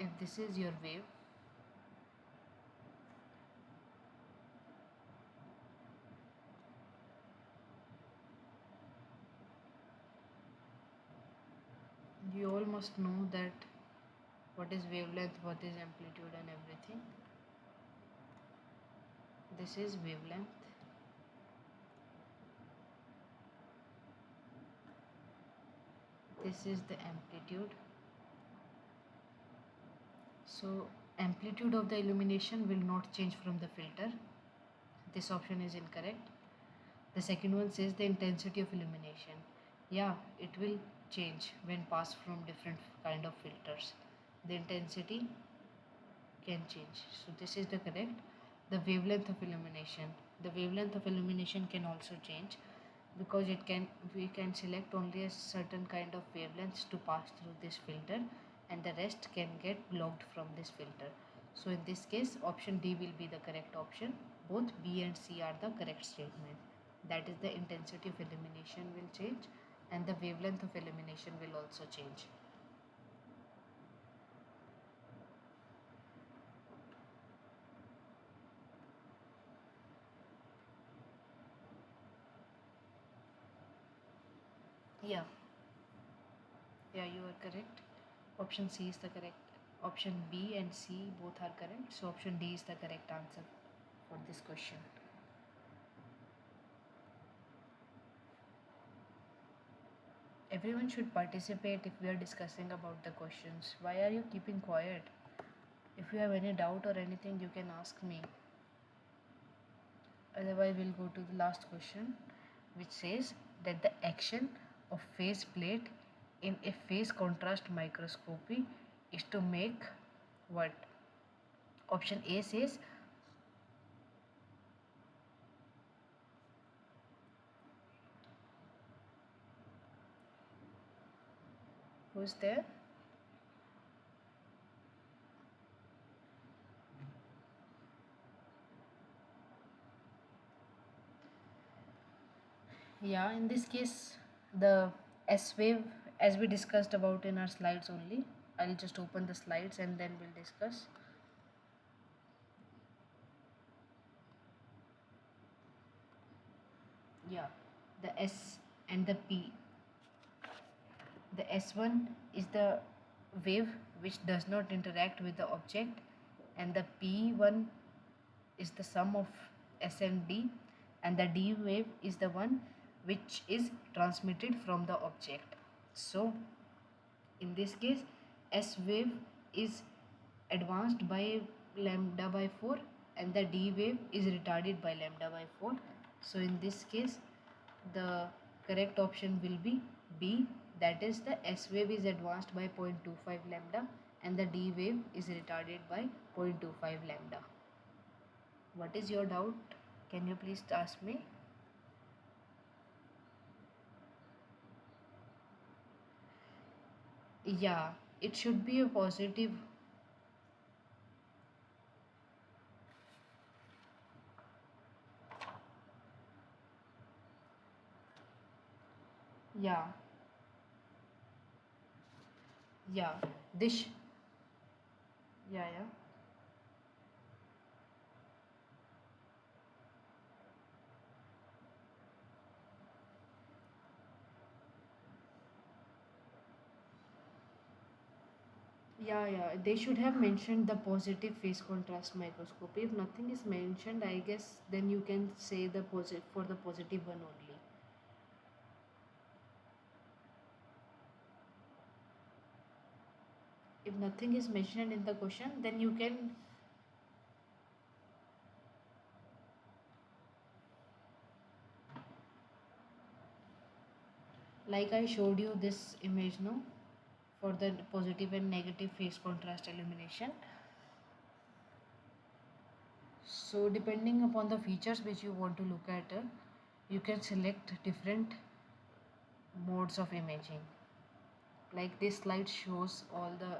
[SPEAKER 1] If this is your wave, you all must know that what is wavelength, what is amplitude and everything. This is wavelength. This is the amplitude. So amplitude of the illumination will not change from the filter. This option is incorrect. The second one says the intensity of illumination. Yeah, it will change when passed from different kind of filters. The intensity can change. So this is the correct. The wavelength of illumination. The wavelength of illumination can also change because we can select only a certain kind of wavelengths to pass through this filter, and the rest can get blocked from this filter. So in this case, option D will be the correct option. Both B and C are the correct statement. that is the intensity of illumination will change, and the wavelength of illumination will also change. Yeah, yeah, you are correct. Option C is the correct. Option B and C both are correct. So option D is the correct answer for this question. Everyone should participate if we are discussing about the questions. Why are you keeping quiet? If you have any doubt or anything, you can ask me. Otherwise, we'll go to the last question, which says that the action of phase plate in a phase contrast microscopy is to make what? Option A says who's there? Yeah, in this case, the S wave, as we discussed about in our slides only. I'll just open the slides and then we'll discuss. Yeah, the S and the P. The S1 is the wave which does not interact with the object, and the P1 is the sum of S and D, and the D wave is the one which is transmitted from the object. So, in this case, S wave is advanced by lambda by 4 and the D wave is retarded by lambda by 4. So in this case, the correct option will be B, that is the S wave is advanced by 0.25 lambda and the D wave is retarded by 0.25 lambda. What is your doubt? Can you please ask me? Yeah, it should be a positive. Yeah, yeah, this, yeah, yeah. Yeah, yeah, they should have mentioned the positive phase contrast microscopy. If nothing is mentioned, I guess then you can say the positive for the positive one only. If nothing is mentioned in the question, then you can, like I showed you this image, no, for the positive and negative phase contrast illumination. So depending upon the features which you want to look at, you can select different modes of imaging. Like this slide shows all the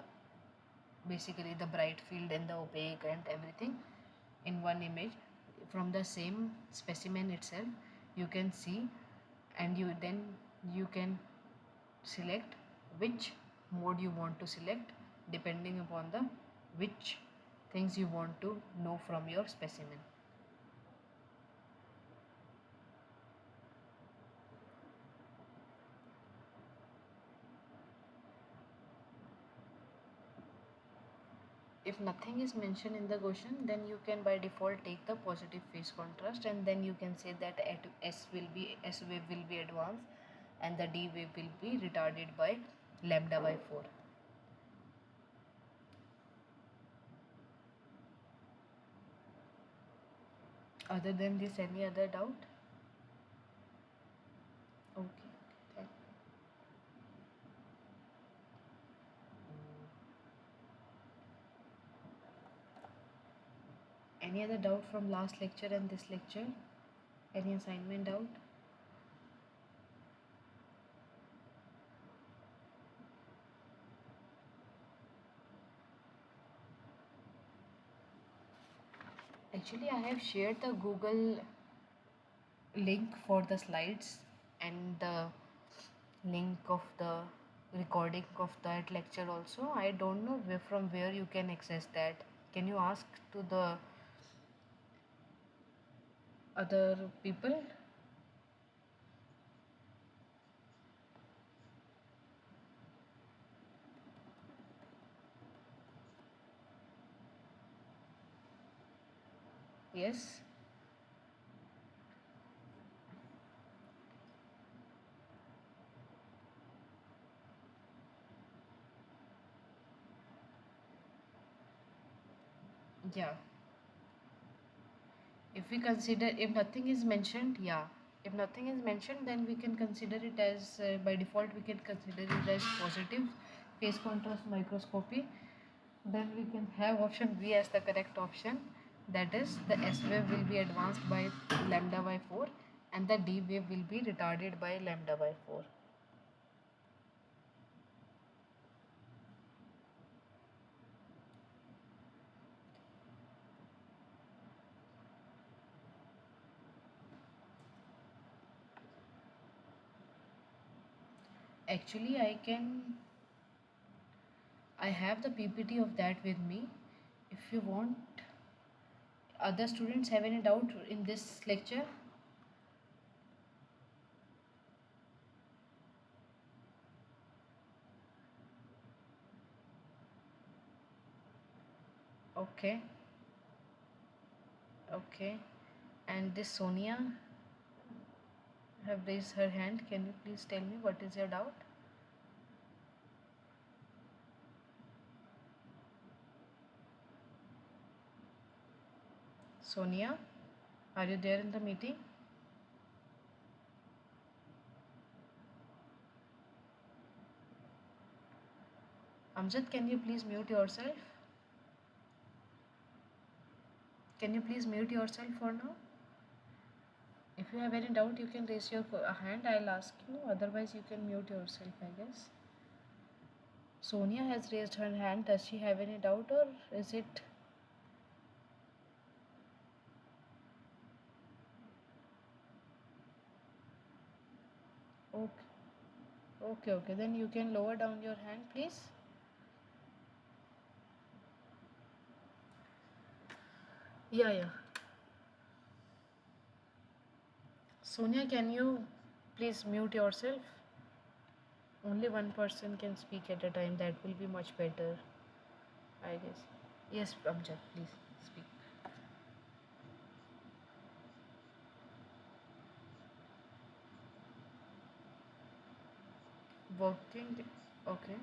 [SPEAKER 1] basically the bright field and the opaque and everything in one image from the same specimen itself. You can see, and you can select which mode you want to select depending upon the which things you want to know from your specimen. If nothing is mentioned in the question, then you can by default take the positive phase contrast, and then you can say that S wave will be advanced and the D wave will be retarded by lambda by 4. Other than this, any other doubt? Okay. Thank Any other doubt from last lecture and this lecture? Any assignment doubt? Actually, I have shared the Google. link for the slides and the link of the recording of that lecture also. I don't know from where you can access that. Can you ask to the other people? Yes. Yeah. If we consider, if nothing is mentioned, yeah, if nothing is mentioned, then we can consider it as by default we can consider it as positive phase contrast microscopy. Then we can have option B as the correct option, that is the S wave will be advanced by lambda by 4 and the D wave will be retarded by lambda by 4. Actually I have the PPT of that with me. If you want, other students have any doubt in this lecture? Okay. Okay. And this Sonia have raised her hand. Can you please tell me what is your doubt? Sonia, are you there in the meeting? Amjad, can you please mute yourself? Can you please mute yourself for now? If you have any doubt, you can raise your hand. I'll ask you. Otherwise, you can mute yourself, I guess. Sonia has raised her hand. Does she have any doubt or is it okay? Okay, okay. Then you can lower down your hand, please. Yeah, yeah. Sonia, can you please mute yourself? Only one person can speak at a time. That will be much better, I guess. Yes, Amjad, please speak. Working. Okay.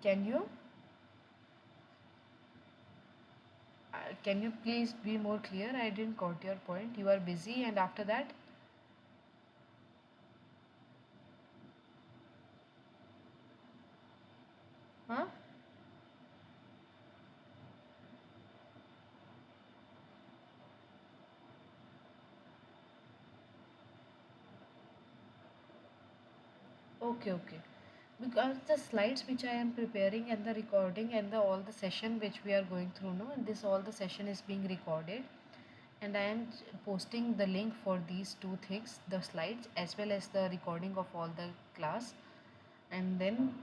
[SPEAKER 1] Can you? Can you please be more clear? I didn't got your point. You are busy, and after that, huh? Okay, okay. Because the slides which I am preparing and the recording and the all the session which we are going through, no, this all the session is being recorded, and I am posting the link for these two things, the slides as well as the recording of all the class, and then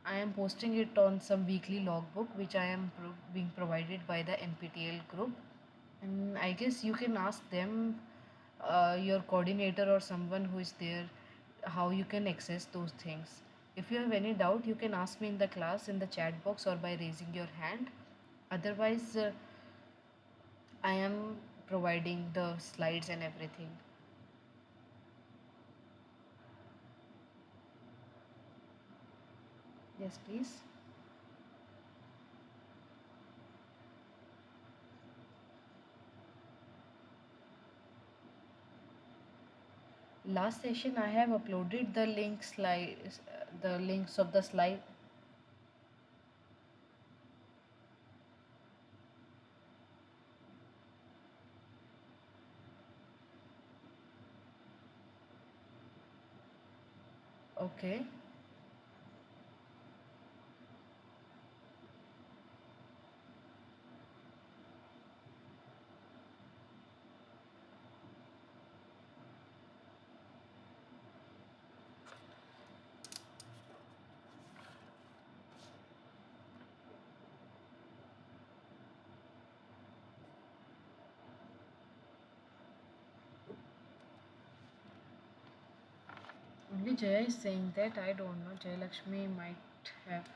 [SPEAKER 1] I am posting it on some weekly logbook which I am being provided by the NPTEL group, and I guess you can ask them, your coordinator or someone who is there, how you can access those things. If you have any doubt, you can ask me in the class in the chat box or by raising your hand. Otherwise, I am providing the slides and everything. Yes, please. Last session, I have uploaded the link slides, the links of the slide. Okay. Only Jaya is saying that. I don't know. Jaya Lakshmi might have.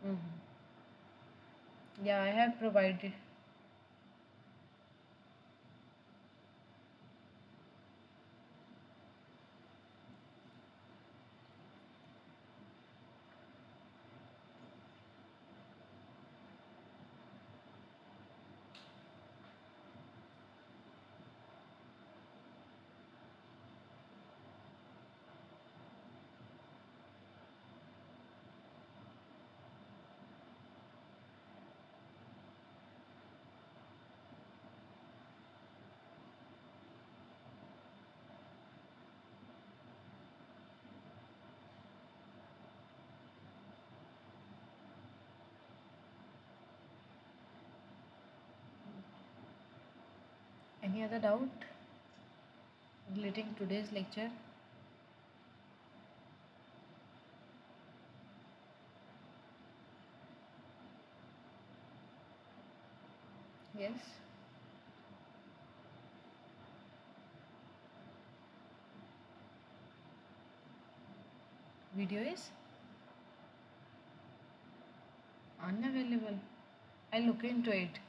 [SPEAKER 1] Mm-hmm. Yeah, I have provided. Any other doubt relating today's lecture? Yes. Video is unavailable. I'll look into it.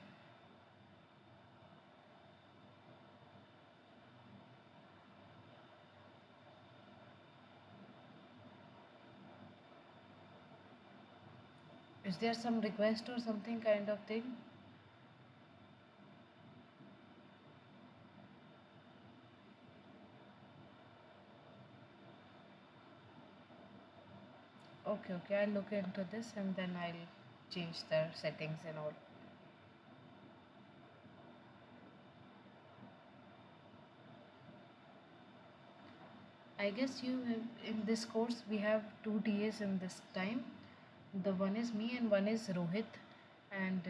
[SPEAKER 1] Is there some request or something kind of thing? Okay, okay. I'll look into this and then I'll change the settings and all. I guess you have in this course we have two TAs in this time. The one is me and one is Rohit, and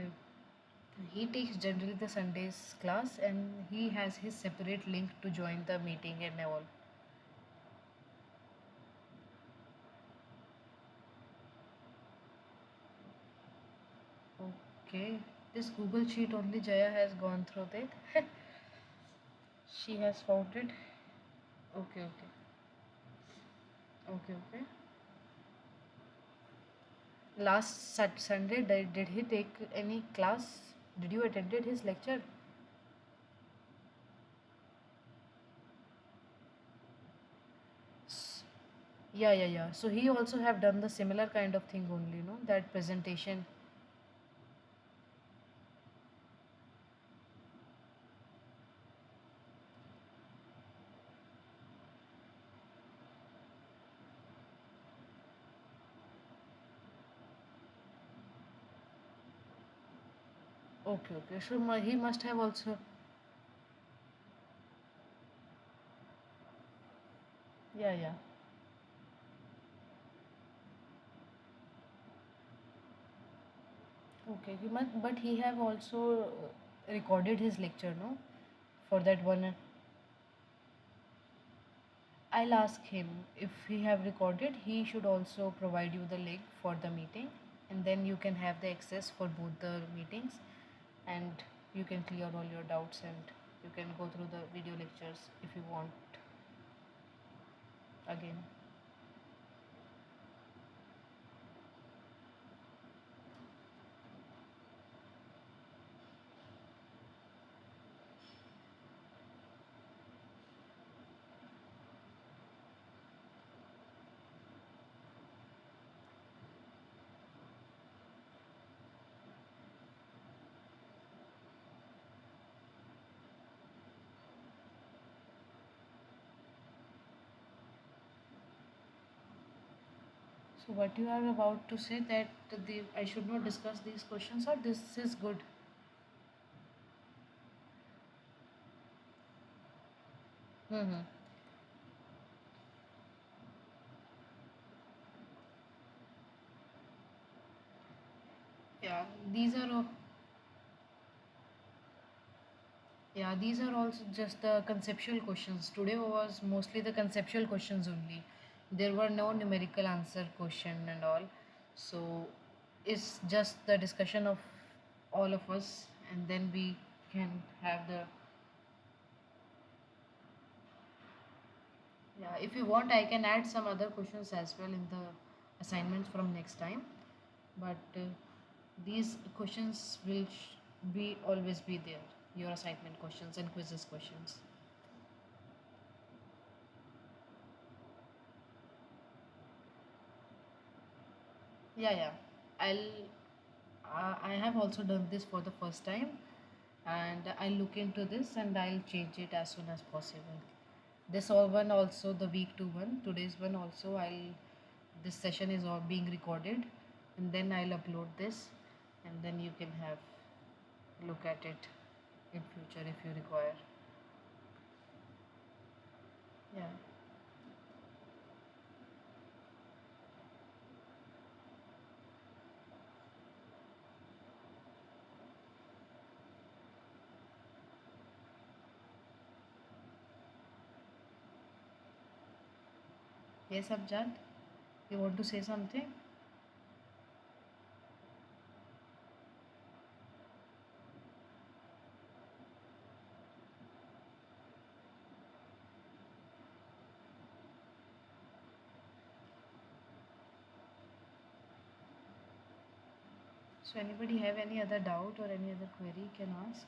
[SPEAKER 1] he takes generally the Sundays class and he has his separate link to join the meeting and all. Okay, this Google Sheet only Jaya has gone through that. She has found it. Okay, okay, okay, okay. Last Sunday, did he take any class? Did you attended his lecture? S- Yeah, yeah, yeah. So he also have done the similar kind of thing only, no? That presentation. Okay, okay. So he must have also. Yeah, yeah. Okay, he must, but he have also recorded his lecture, no? For that one. I'll ask him if he have recorded. He should also provide you the link for the meeting, and then you can have the access for both the meetings, and you can clear all your doubts and you can go through the video lectures if you want again. So what you are about to say that I should not discuss these questions, or this is good? Mm-hmm. Yeah, these are yeah, these are also just the conceptual questions. Today was mostly the conceptual questions only. There were no numerical answer question and all. So it's just the discussion of all of us, and then we can have the yeah. If you want, I can add some other questions as well in the assignments from next time. But these questions will be always be there. Your assignment questions and quizzes questions. Yeah, yeah. I'll. I have also done this for the first time, and I'll look into this and I'll change it as soon as possible. This all one also the week 2 one. Today's one also I'll. This session is all being recorded, and then I'll upload this, and then you can have look at it in future if you require. Yeah. Yes, Abjad. You want to say something? So anybody have any other doubt or any other query can ask?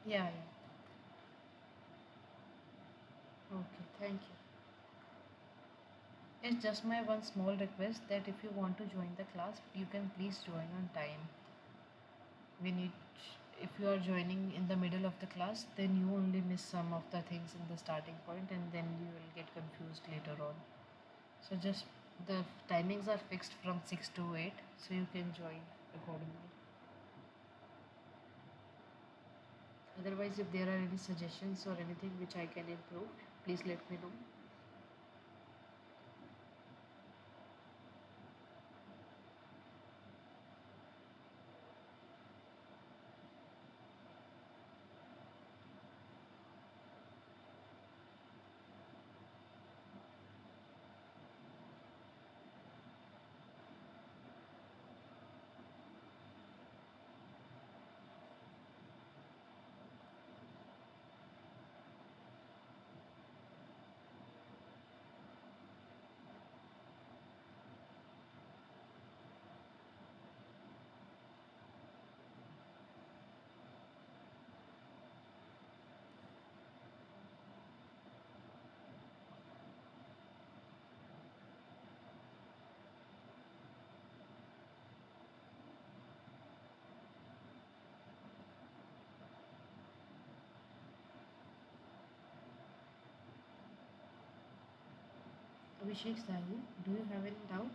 [SPEAKER 1] Yeah, yeah. Okay, thank you. It's just my one small request that if you want to join the class, you can please join on time. We need, if you are joining in the middle of the class, then you only miss some of the things in the starting point, and then you will get confused later on. So just the timings are fixed from 6 to 8, so you can join accordingly. Otherwise, if there are any suggestions or anything which I can improve, please let me know. Abhishek Sahi, do you have any doubt?